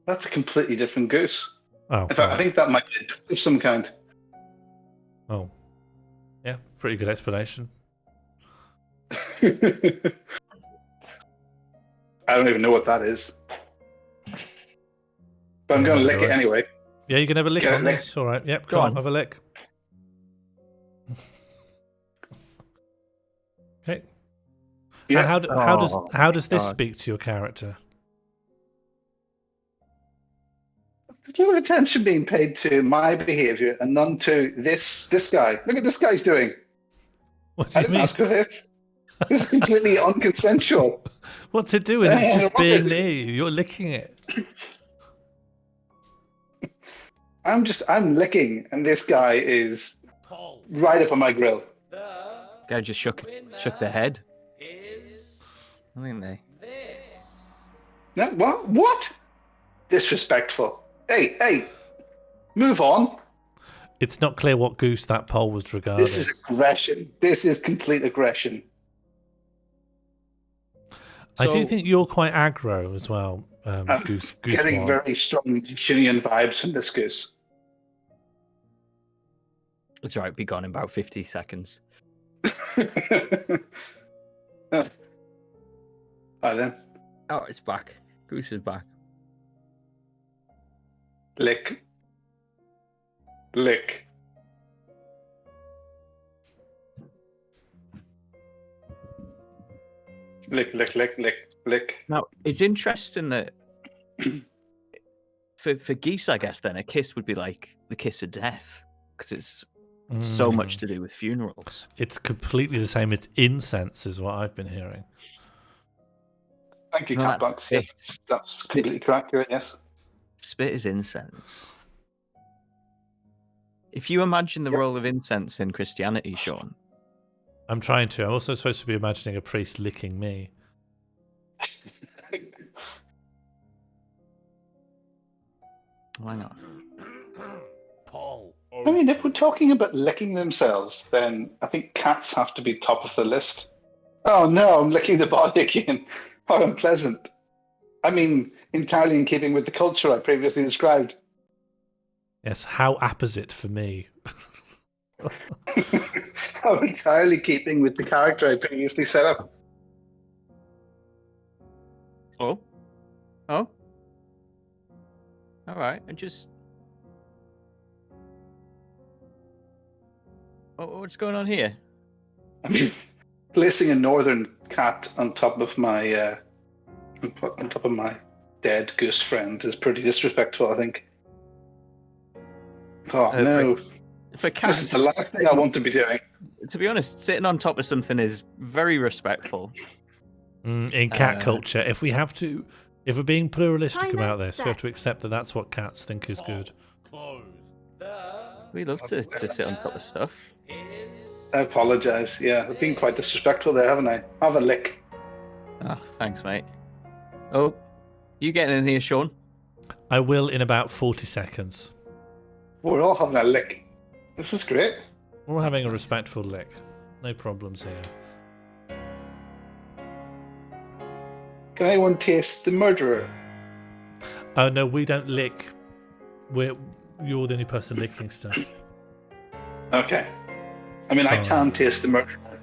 I: That's a completely different goose.
B: Oh,
I: In fact, I think that might be a dog of some kind.
B: Oh. Yeah, pretty good explanation.
I: I don't even know what that is. But I'm going to lick it anyway.
B: Yeah, you can have a lick
I: Get a
B: on
I: lick.
B: this. All right. Yep,
E: Go
B: come
E: on.
B: on, have a lick. Okay.
I: Yeah.
B: And how does this
E: God.
B: speak to your character?
I: There's a lot of attention being paid to my behaviour and none to this guy. Look what this guy's doing.
B: What do
I: I
B: you
I: didn't
B: mean?
I: ask for this. This is completely unconsensual.
B: What's it doing? It's just
I: What's
B: being
I: it-
B: near you. You're licking it.
I: I'm licking, and this guy is right up on my grill.
E: Guy just shook their head. I think they.
I: No, what? Disrespectful. Hey, move on.
B: It's not clear what goose that poll was regarding.
I: This is aggression. This is complete aggression.
B: I do
E: So-
B: think you're quite aggro as well, Goose.
I: Getting
B: One.
I: very strong Shinyan vibes from this goose.
E: It's alright, be gone in about 50 seconds.
I: Hi then.
E: Oh, it's back. Goose is back.
I: Lick. Lick.
E: Now, it's interesting that for geese, I guess, then a kiss would be like the kiss of death because it's so much to do with funerals.
B: It's completely the same. It's incense, is what I've been hearing.
I: Thank you,
E: No,
I: Catbox. Yes, that's completely accurate, yes.
E: Spit is incense. If you imagine the role of incense in Christianity, Sean,
B: I'm trying to. I'm also supposed to be imagining a priest licking me.
E: hang on.
I: I mean, if we're talking about licking themselves, then I think cats have to be top of the list. Oh no, I'm licking the body again. How unpleasant. I mean, entirely in keeping with the culture I previously described.
B: Yes, how apposite for me.
I: How entirely keeping with the character I previously set up.
E: Oh. All right. I just. Oh, what's going on here?
I: I mean, placing a northern cat on top of my dead goose friend is pretty disrespectful, I think. Oh no!
E: For
I: This
E: cats,
I: is the last thing I want to be doing.
E: to be honest, sitting on top of something is very respectful.
B: In cat culture, if we're being pluralistic
F: Time
B: about
F: and
B: this, we have to accept that that's what cats think is good.
E: We love to sit on top of stuff.
I: I apologise. Yeah, I've been quite disrespectful there, haven't I? Have a lick.
E: Oh, thanks, mate. Oh, you getting in here, Sean?
B: I will in about 40 seconds.
I: We're all having a lick. This is great.
B: We're having a respectful lick. No problems here.
I: Can anyone taste the murderer?
B: Oh no, we don't lick. You're the only person licking stuff.
I: Okay. I mean, I can taste the murderer.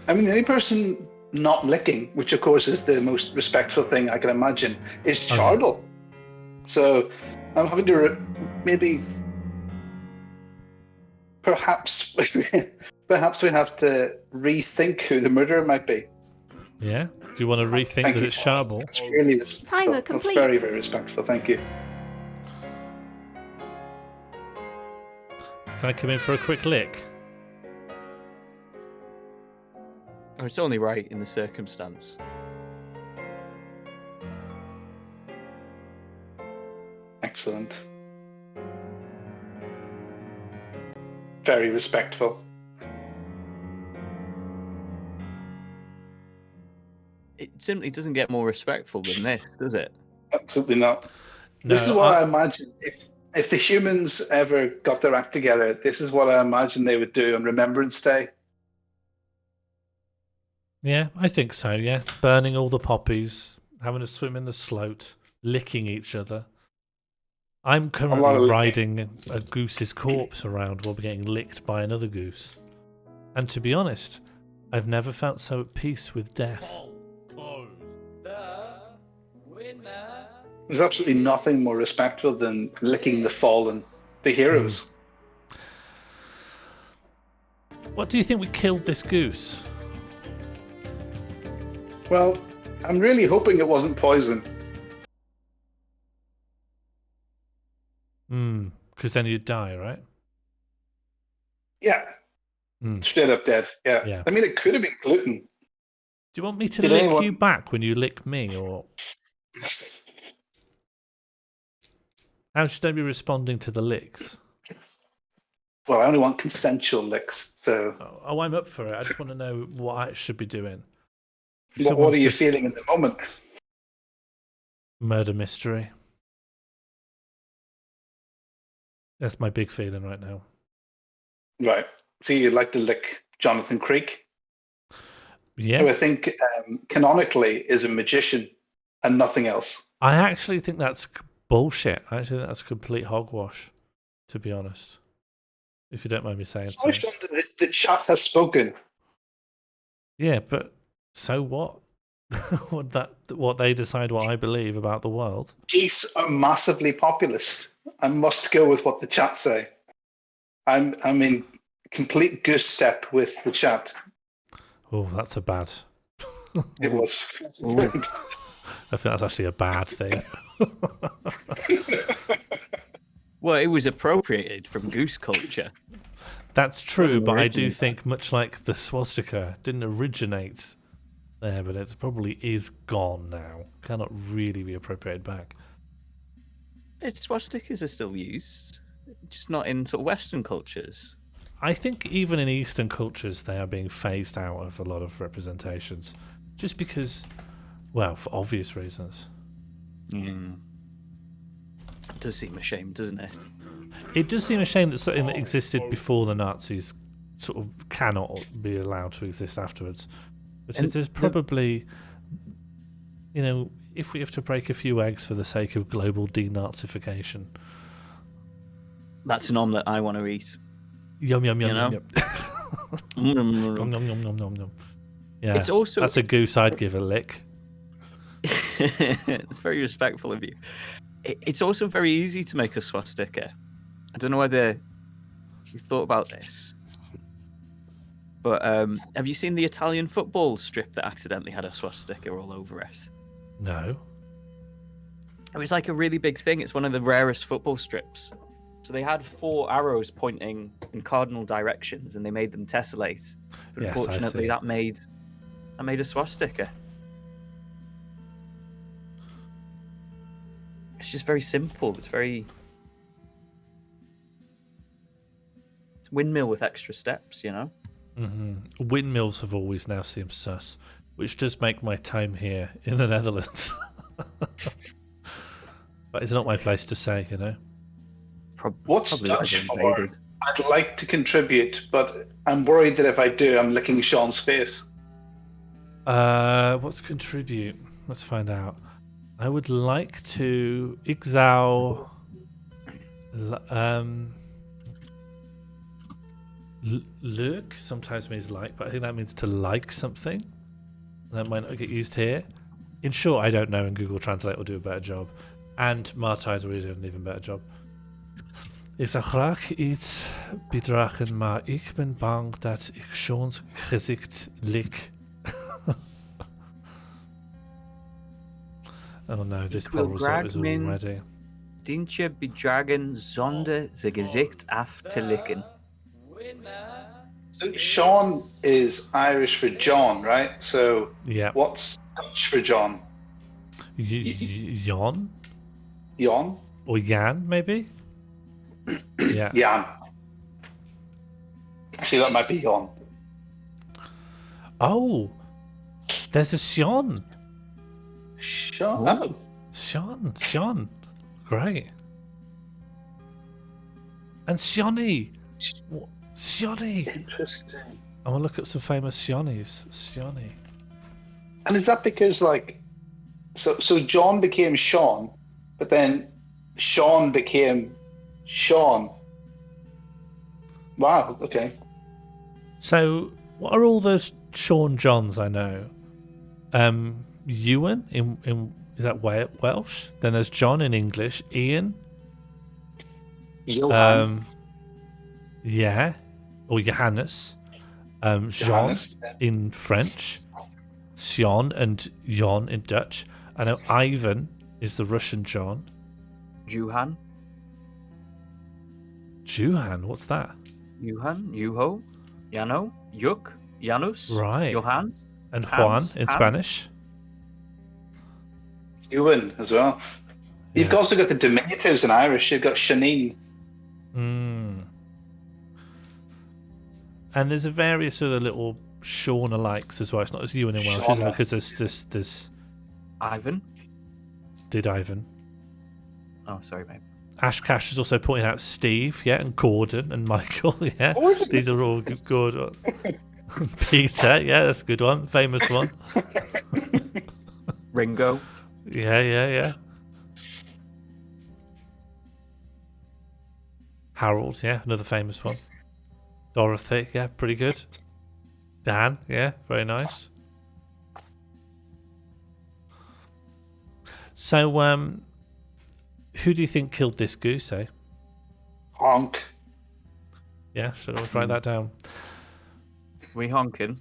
I: I mean, the only person not licking, which of course is the most respectful thing I can imagine, is Chardle. So I'm having to maybe, perhaps perhaps we have to rethink who the murderer might be.
B: Yeah? Do you want to rethink
I: Thank
B: that
I: you.
B: it's Charbel?
I: That's really respectful.
F: Timer
I: That's
F: complete.
I: very, very respectful. Thank you.
B: Can I come in for a quick lick?
E: Oh, it's only right in the circumstance.
I: Excellent. Very respectful.
E: It simply doesn't get more respectful than this, does it?
I: Absolutely not.
B: No,
I: This is what I imagine. If the humans ever got their act together, this is what I imagine they would do on Remembrance Day.
B: Yeah, I think so, yeah. Burning all the poppies, having a swim in the Sloot, licking each other. I'm currently riding a goose's corpse around while we're getting licked by another goose. And to be honest, I've never felt so at peace with death.
I: There's absolutely nothing more respectful than licking the fallen, the heroes.
B: What do you think we killed this goose?
I: Well, I'm really hoping it wasn't poison.
B: Because then you'd die, right?
I: Yeah. Straight up dead. Yeah. I mean, it could have been gluten.
B: Do you want me to lick you back when you lick me, or how should I be responding to the licks?
I: Well, I only want consensual licks, so...
B: Oh, I'm up for it. I just want to know what I should be doing.
I: What are you feeling in the moment?
B: Murder mystery. That's my big feeling right now.
I: Right. So you'd like to lick Jonathan Creek?
B: Yeah.
I: Who I think canonically is a magician and nothing else.
B: I actually think that's bullshit. I actually think that's complete hogwash, to be honest. If you don't mind me saying so.
I: The chat has spoken.
B: Yeah, but so what? What they decide what I believe about the world.
I: Geese are massively populist. I must go with what the chat say. I'm in complete goose step with the chat.
B: Oh, that's a bad.
I: It was.
B: I think that's actually a bad thing.
E: Well, it was appropriated from goose culture.
B: That's true, but I do think, much like the swastika, didn't originate there, but it probably is gone now. Cannot really be appropriated back.
E: Swastikas are still used, just not in sort of Western cultures.
B: I think even in Eastern cultures, they are being phased out of a lot of representations, just because, well, for obvious reasons.
E: It does seem a shame, doesn't it?
B: It does seem a shame that something that existed before the Nazis sort of cannot be allowed to exist afterwards. But there's probably, if we have to break a few eggs for the sake of global denazification.
E: That's an omelette I want to eat.
B: Yum, yum, yum, yum, yum.
E: Yum,
B: yum, yum, yum, yum. Yeah,
E: it's also...
B: that's a goose I'd give a lick.
E: It's very respectful of you. It's also very easy to make a swastika. I don't know whether you've thought about this, but have you seen the Italian football strip that accidentally had a swastika all over it?
B: No.
E: It was like a really big thing. It's one of the rarest football strips. So they had 4 arrows pointing in cardinal directions, and they made them tessellate. But
B: Yes,
E: unfortunately, that made a swastika. It's just very simple. It's windmill with extra steps,
B: Mm-hmm. Windmills have always now seemed sus, which does make my time here in the Netherlands. But it's not my place to say,
I: What's Dutch for? I'd like to contribute, but I'm worried that if I do, I'm licking Sean's face.
B: What's contribute? Let's find out. I would like to Ixao Lurk sometimes means like, but I think that means to like something. That might not get used here. In short, I don't know, and Google Translate will do a better job. And Martai's already done an even better job. Ik zou graag iets bijdragen, maar ik ben bang dat ik Sean's gezicht lik. Oh no, this
E: Ik wil
B: poor result
E: graag
B: is
E: mijn
B: already.
E: Dintje bedragen zonder zijn gezicht af te likken.
I: So Sean is Irish for John, right? So
B: Yeah.
I: what's Dutch for John?
B: Jan?
I: Jan?
B: Or Jan, maybe? Yeah.
I: Jan. Actually, that might be Jan.
B: Oh, there's a Sean.
I: Sean? Oh.
B: Sean. Great. And Sione. Sione.
I: Interesting.
B: I want to look at some famous Sionis. Sione.
I: And is that because, like, so John became Sean, but then Sean became Sean? Wow, okay.
B: So, what are all those Sean Johns I know? Ewan in is that Welsh? Then there's John in English. Ian.
I: Johan.
B: Yeah, or Johannes. Jean
I: Johannes, yeah.
B: in French. Sion and Jon in Dutch. I know Ivan is the Russian John.
E: Juhan,
B: what's that?
E: Juhan, Juho, Jano, Juk, Janus,
B: Right.
E: Johan,
B: And Juan in Spanish.
I: Ewan as well. You've
B: Yeah.
I: also got the diminutives in Irish. You've got Shanine.
B: And there's a various other little Sean alikes as well. It's not as Ewan in Welsh, isn't it? Because there's
E: Ivan.
B: Did Ivan.
E: Oh, sorry, mate.
B: Ashcash is also pointing out Steve, yeah, and Gordon and Michael, yeah.
I: Gordon.
B: These are all good ones. Peter, yeah, that's a good one. Famous one.
E: Ringo.
B: Yeah. Harold, yeah, another famous one. Dorothy, yeah, pretty good. Dan, yeah, very nice. So, who do you think killed this goose, eh?
I: Honk.
B: Yeah, should I write that down?
E: We honking.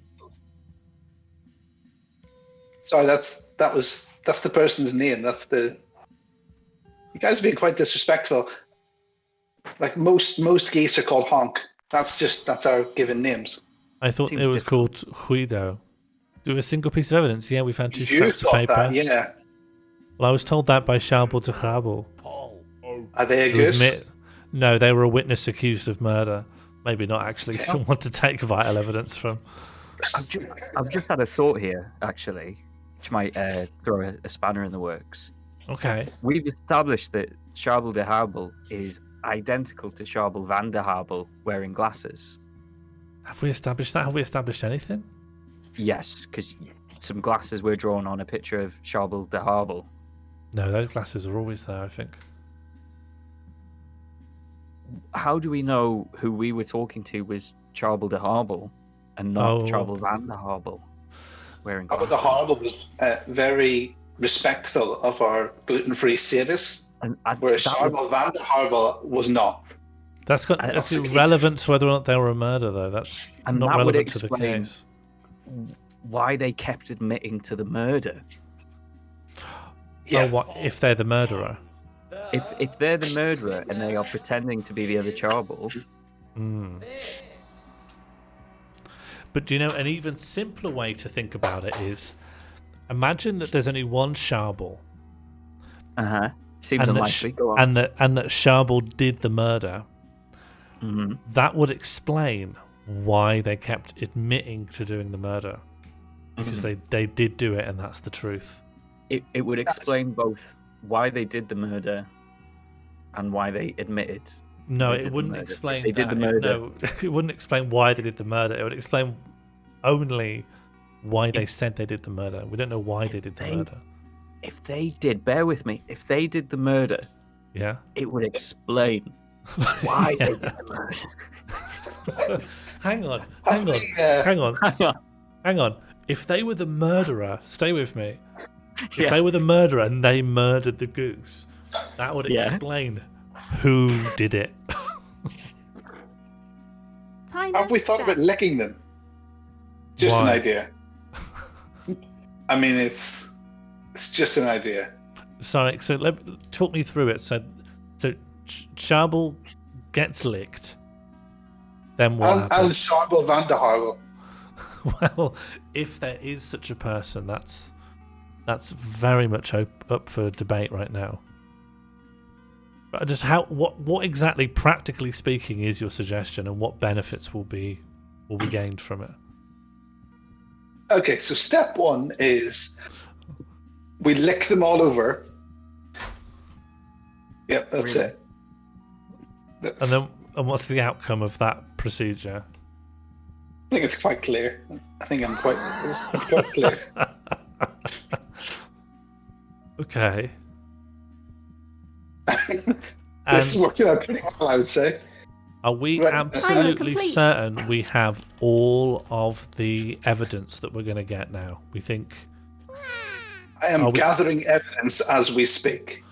I: Sorry, that's the person's name. That's the. You guys are being quite disrespectful. Like most geese are called honk. That's our given names.
B: I thought
E: Seems
B: it was
E: different.
B: called Guido. Do we have a single piece of evidence? Yeah, we found two
I: You
B: scraps of
I: thought
B: paper.
I: that, yeah.
B: Well, I was told that by Sharbel de Grabel.
I: Are they a
B: who
I: goose?
B: No, they were a witness accused of murder. Maybe not actually someone to take vital evidence from.
E: I've just had a thought here, actually, which might throw a spanner in the works.
B: Okay.
E: We've established that Sharbel de Harbel is identical to Sharbel van der Harbel wearing glasses.
B: Have we established that? Have we established anything?
E: Yes, because some glasses were drawn on a picture of Sharbel de Harbel.
B: No, those glasses are always there, I think.
E: How do we know who we were talking to was Sharbel de Harbel and not
B: Oh.
E: Sharbel van der Harbel wearing
I: But
E: glasses?
I: the Harbour was very respectful of our gluten-free status,
E: And
I: whereas
E: that would-
I: Sharbel van der Harbour was not.
B: That's
I: That's the key
B: irrelevant to whether or not they were a murder, though. That's
E: And
B: not
E: that would
B: relevant to the
E: explain
B: case.
E: why they kept admitting to the murder.
I: Yeah.
B: Oh, what if they're the murderer?
E: If they're the murderer and they are pretending to be the other Charbel,
B: But do you know, an even simpler way to think about it is, imagine that there's only one Sharbel,
E: seems
B: and
E: unlikely. Go on.
B: and that Sharbel did the murder.
E: Mhm.
B: That would explain why they kept admitting to doing the murder, because they did do it, and that's the truth.
E: It would explain both why they did the murder and why they admitted.
B: No,
E: they
B: it
E: did the
B: wouldn't
E: murder.
B: explain
E: They did
B: that.
E: the murder.
B: No, it wouldn't explain why they did the murder. It would explain only why they said they did the murder. We don't know why they did the murder.
E: If they did, bear with me. If they did the murder,
B: Yeah.
E: it would explain why
B: Yeah.
E: they did the murder.
B: Hang on. If they were the murderer, stay with me. If
E: Yeah.
B: they were the murderer and they murdered the goose, that would
E: Yeah.
B: explain who did it.
F: Time
I: Have we thought about licking them? Just an
B: Why?
I: idea. I mean, it's just an idea.
B: Sorry, so talk me through it. So Charbel gets licked. Then what
I: And
B: happens?
I: Charbel van der Harwell.
B: Well, if there is such a person, that's very much up for debate right now. But just what exactly, practically speaking, is your suggestion, and what benefits will be gained from it?
I: Okay, so step one is we lick them all over. Yep, that's
E: Really?
I: it. That's,
B: And what's the outcome of that procedure?
I: I think it's quite clear. I think it's quite clear.
B: Okay.
I: This is working out pretty well, I would say.
B: Are we
I: Right.
B: absolutely
F: Complete.
B: certain we have all of the evidence that we're going to get now? We think,
I: I am
B: Are we-
I: gathering evidence as we speak.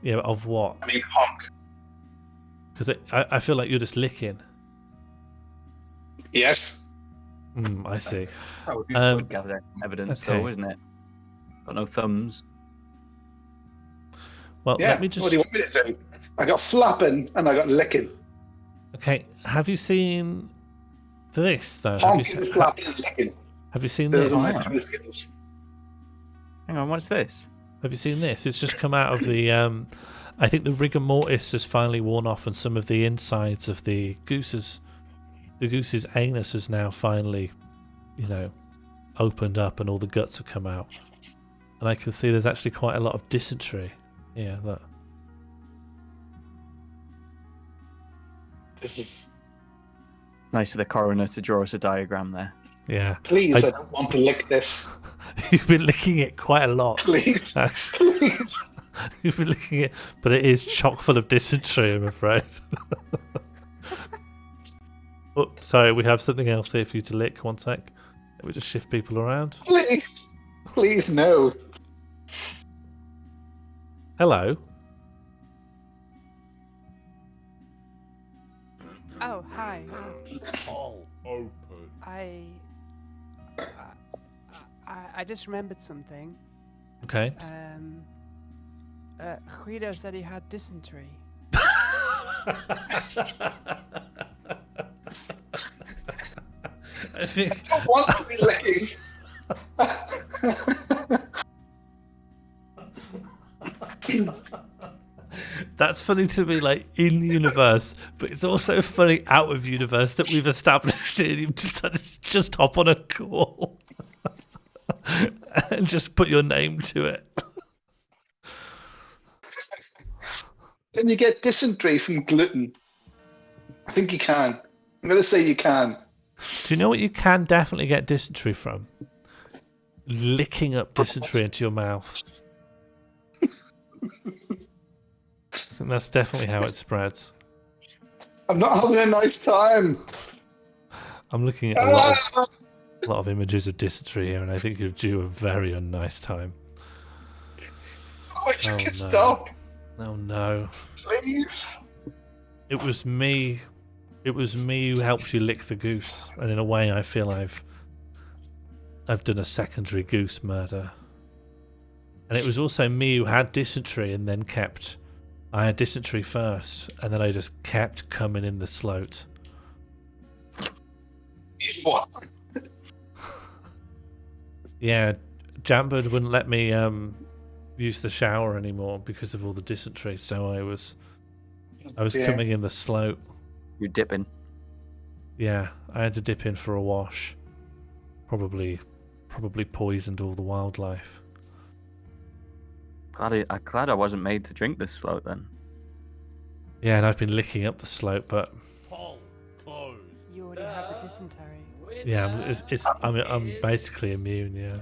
B: yeah, of what?
I: I mean, honk.
B: Because I feel like you're just licking.
I: Yes.
B: I see.
E: Oh, who's
B: Um,
E: would gather evidence,
B: okay.
E: though, isn't it? Got no thumbs.
B: Well,
I: Yeah.
B: let me just.
I: What do you want me to do? I got flapping and I got licking.
B: Okay, have you seen this though? Have you,
I: Honking, flapping, and licking.
B: have you seen
I: Those
B: this?
I: are my two skills.
E: Hang on, what's this?
B: Have you seen this? It's just come out of the. I think the rigor mortis has finally worn off, and some of the insides of the goose's anus has now finally, opened up, and all the guts have come out. And I can see there's actually quite a lot of dysentery. Yeah, look.
I: This is.
E: Nice of the coroner to draw us a diagram there.
B: Yeah.
I: Please, I don't want to lick this.
B: You've been licking it quite a lot.
I: Please.
B: actually.
I: Please.
B: You've been licking it, but it is chock full of dysentery, I'm afraid. Oh, sorry, we have something else here for you to lick. One sec. Let me just shift people around.
I: Please. Please, no.
B: Hello.
G: Oh, hi.
H: All open.
G: I just remembered something.
B: Okay.
G: Guido said he had dysentery.
B: I think
I: I don't want to be licking.
B: that's funny to me, like in universe, but it's also funny out of universe that we've established it. And you decided to just hop on a call and just put your name to it.
I: Can you get dysentery from gluten? I think you can. I'm going to say you can.
B: Do you know what you can definitely get dysentery from? Licking up dysentery into your mouth. I think that's definitely how it spreads.
I: I'm not having a nice time.
B: I'm looking at a lot of images of dysentery here, and I think you're due a very unnice time.
I: I wish you
B: Oh,
I: could
B: no.
I: stop.
B: Oh no.
I: Please.
B: It was me. It was me who helped you lick the goose, and in a way, I feel I've done a secondary goose murder. And it was also me who had dysentery, and then I had dysentery first, and then I just kept coming in the sloat.
I: What?
B: Yeah, Jambird wouldn't let me use the shower anymore because of all the dysentery, so I was
I: Yeah.
B: coming in the sloat.
E: You're dipping.
B: Yeah, I had to dip in for a wash. Probably poisoned all the wildlife.
E: I'm glad I wasn't made to drink this slope then.
B: Yeah, and I've been licking up the slope, but
G: You already have the dysentery.
B: yeah, I'm basically immune. Yeah.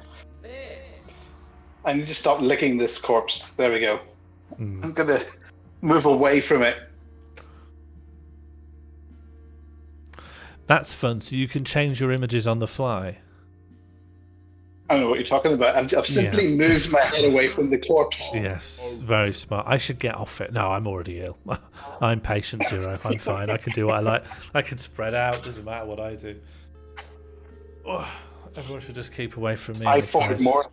I: I need to stop licking this corpse. There we go.
B: Mm.
I: I'm going to move away from it.
B: That's fun. So you can change your images on the fly.
I: I don't know what you're talking about. I've simply moved my head away from the corpse.
B: Yes, very smart. I should get off it. No, I'm already ill. I'm patient zero. I'm fine. I can do what I like. I can spread out. Doesn't matter what I do. Oh, everyone should just keep away from me.
I: I fought more.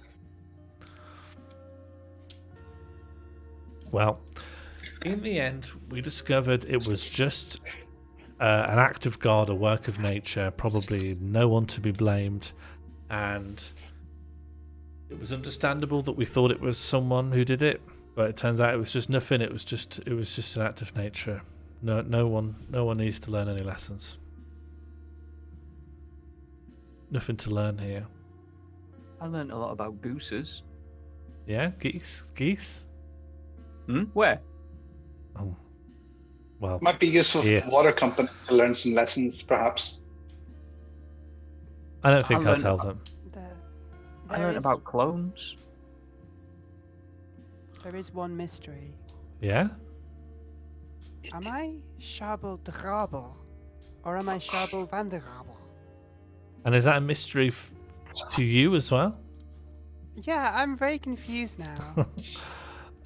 B: Well, in the end, we discovered it was just an act of God, a work of nature, probably no one to be blamed, and it was understandable that we thought it was someone who did it, but it turns out it was just nothing. It was just an act of nature. No one needs to learn any lessons. Nothing to learn here.
E: I learned a lot about gooses.
B: Yeah, geese.
E: Where?
B: Oh, well,
I: Might be useful for the water company to learn some lessons, perhaps.
B: I don't think I'll tell them.
E: I learned about clones.
G: There is one mystery.
B: Yeah?
G: Am I Schabel de Grabel? Or am I Schabel van der Grabel?
B: And is that a mystery to you as well?
G: Yeah, I'm very confused now.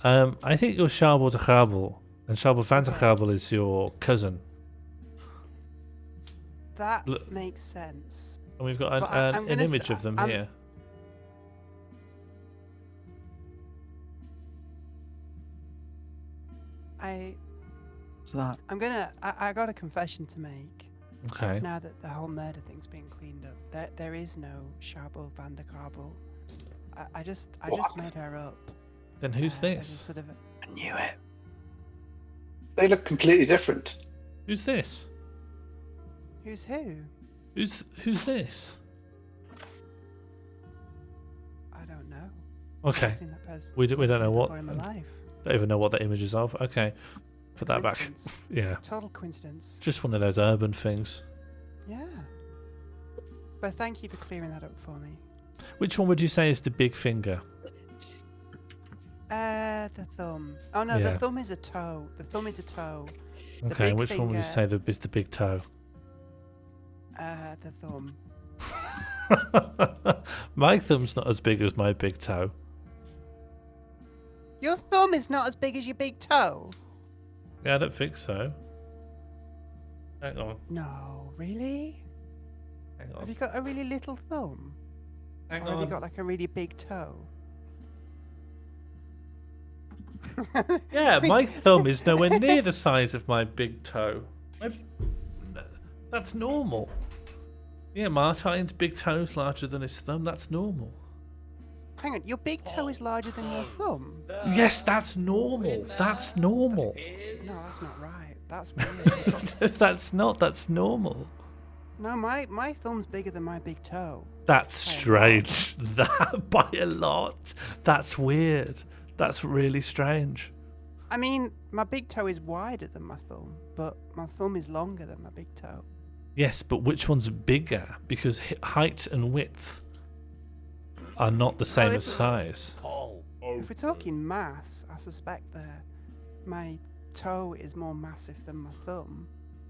B: I think you're Schabel de Grabel, and Schabel van der Grabel is your cousin.
G: That makes sense.
B: And we've got an image of them here.
G: I got a confession to make.
B: Okay.
G: Now that the whole murder thing's been cleaned up, there is no Schabel van der Grabel. I just made her up.
B: Then who's this?
E: I knew it.
I: They look completely different.
B: Who's this?
G: Who's who?
B: Who's this?
G: I don't know.
B: Okay. We don't know what.
G: In my life.
B: Don't even know what the image is of. Okay. Put that back. Yeah.
G: Total coincidence.
B: Just one of those urban things.
G: Yeah. But thank you for clearing that up for me.
B: Which one would you say is the big finger?
G: The thumb. Oh no,
B: Yeah.
G: the thumb is a toe. The thumb is a toe. The
B: Okay,
G: big
B: which one would you say is the big toe?
G: The thumb.
B: My thumb's not as big as my big toe.
G: Your thumb is not as big as your big toe.
B: Yeah, I don't think so. Hang on.
G: No, really?
B: Hang on.
G: Have you got a really little thumb?
B: Hang
G: or have
B: on.
G: you got like a really big toe?
B: Yeah, my thumb is nowhere near the size of my big toe. That's normal. Yeah, Martine's big toe's larger than his thumb. That's normal.
G: Hang on, your big toe is larger than your thumb?
B: Yes, that's normal. That's normal.
G: No, that's not right. That's weird.
B: That's normal.
G: No, my thumb's bigger than my big toe.
B: That's strange. That by a lot. That's weird. That's really strange.
G: I mean, my big toe is wider than my thumb, but my thumb is longer than my big toe.
B: Yes, but which one's bigger? Because height and width are not the same as size.
G: If we're talking mass, I suspect that my toe is more massive than my thumb.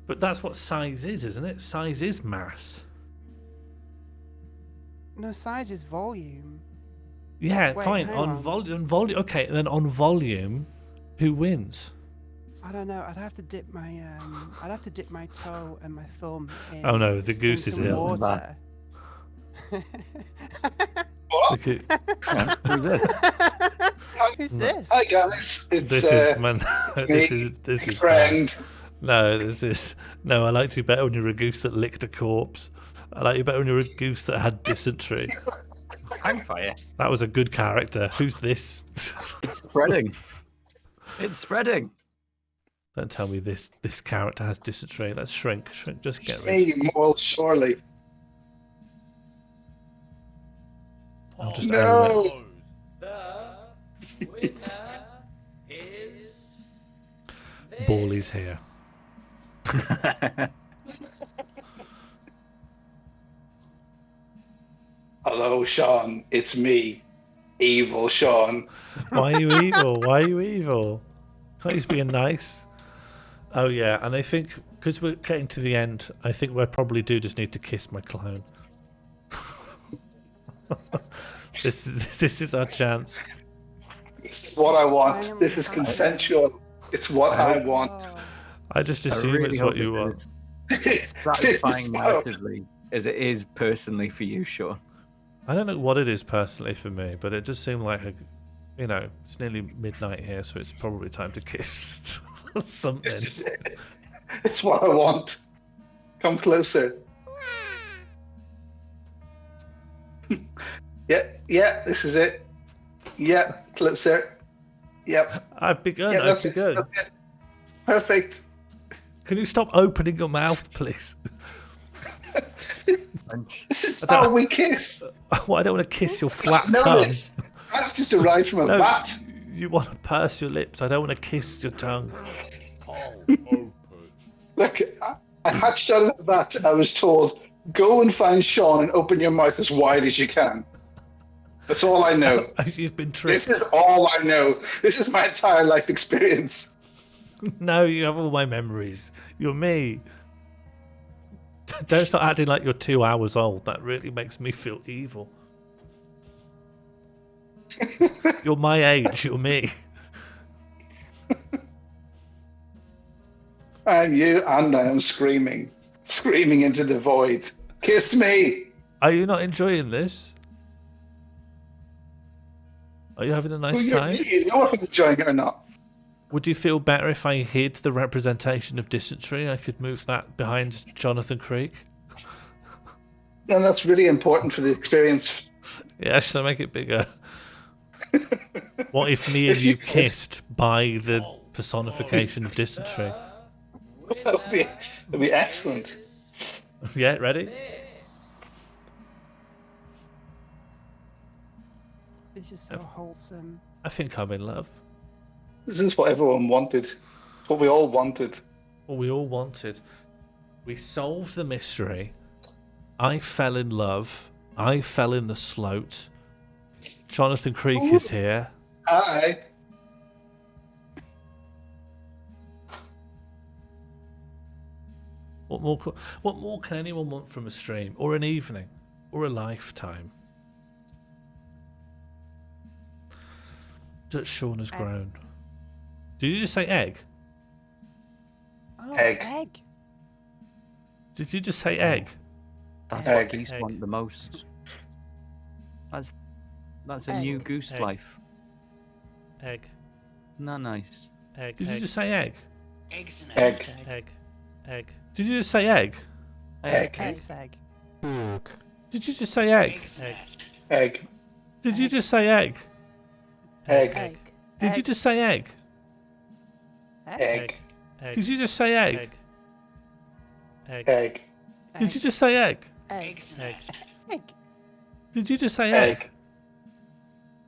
B: But that's what size is, isn't it? Size is mass.
G: No, size is volume.
B: Yeah,
G: Wait,
B: fine.
G: hang
B: On volume. Okay, then on volume, who wins?
G: I don't know. I'd have to dip my toe and my thumb in.
B: Oh no, the goose is
G: some
B: ill.
G: water.
I: What?
B: Okay.
E: Who's this?
G: Who's this?
I: Hi guys, it's
B: This is man.
I: me,
B: This is
I: friend.
B: No, no. I liked you better when you were a goose that licked a corpse. I like you better when you were a goose that had dysentery.
E: Hangfire.
B: That was a good character. Who's this?
E: It's spreading. It's spreading.
B: Don't tell me this character has dysentery. Let's shrink. Just get rid.
I: Hey, well, surely.
B: I'll just own
I: No.
B: it. Ballie's here.
I: Hello, Sean. It's me, Evil Sean.
B: Why are you evil? Why are you evil? Can't you just be nice? Oh yeah, and I think because we're getting to the end, I think we probably do just need to kiss my clone. This is our chance.
I: This is what I want. This is consensual. It's what I want.
B: I just
E: I
B: assume
E: really
B: it's
E: hope
B: what you want.
E: it's satisfying narratively as it is personally for you, Sean.
B: I don't know what it is personally for me, but it just seemed like it's nearly midnight here, so it's probably time to kiss or something.
I: It's what I want. Come closer. Yeah, this is it. Yeah, closer. Yep.
B: I've begun.
I: Yeah,
B: I've begun.
I: That's it. Perfect.
B: Can you stop opening your mouth, please?
I: This is how we kiss.
B: Well, I don't want to kiss your flat
I: No,
B: tongue.
I: I've just arrived from a vat.
B: You want to purse your lips. I don't want to kiss your tongue.
I: Look, I hatched out of the vat. I was told, go and find Sean and open your mouth as wide as you can. That's all I know.
B: You've been tricked.
I: This is all I know. This is my entire life experience.
B: No, you have all my memories. You're me. Don't start acting like you're 2 hours old. That really makes me feel evil. You're my age. You're me.
I: I'm you, and I am screaming into the void. Kiss me.
B: Are you not enjoying this? Are you having a nice time?
I: You know if I'm enjoying it or not.
B: Would you feel better if I hid the representation of dysentery? I could move that behind Jonathan Creek.
I: And that's really important for the experience.
B: Yeah, should I make it bigger? What if me and you kissed by the personification of dysentery?
I: That'd be excellent.
B: Yeah, ready?
G: This is so wholesome.
B: I think I'm in love.
I: This is what everyone wanted. What we all wanted.
B: What we all wanted. We solved the mystery. I fell in love. I fell in the sloat. Jonathan Creek is here.
I: Hi.
B: What more can anyone want from a stream, or an evening, or a lifetime? That Sean has grown. Did you just say egg?
G: Oh,
I: Egg.
B: Did you just say egg?
E: That's
I: Egg.
E: what geese want the most. That's a new goose
B: Egg.
E: life.
B: Egg.
E: Not nice.
B: Egg. Did you just say egg?
I: Egg.
B: Egg. Egg. Did you just say egg?
I: Egg.
G: Egg.
B: Did you just say egg?
I: Egg.
B: Did you just say egg?
I: Egg.
B: Did you just say egg?
I: Egg.
B: Did you just say egg?
I: Egg.
B: Did you just say egg?
G: Egg.
B: Did you just say egg?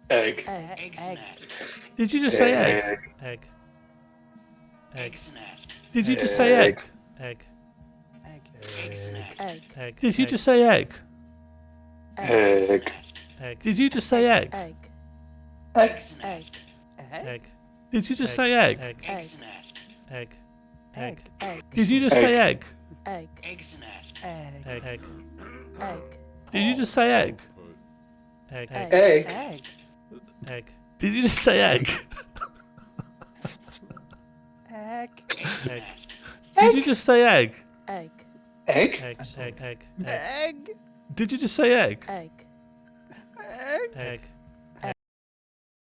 I: Egg.
G: Egg.
B: Did you just say egg? Egg. Did you just say egg? Egg.
G: Egg.
B: Did you just say egg?
I: Egg.
B: Did you just say egg?
G: Egg.
I: Egg.
B: Egg. Did you just say egg?
G: Egg.
B: Egg.
G: Egg.
B: Did you just say egg?
G: Egg.
B: Egg.
G: Egg.
B: Did you just say egg? Egg.
I: Egg.
B: Egg. Did you just say egg?
G: Egg.
B: Egg. Did you just say egg?
G: Egg.
I: Egg.
B: Egg.
G: Egg.
B: Did you just say egg?
G: Egg.
B: Egg.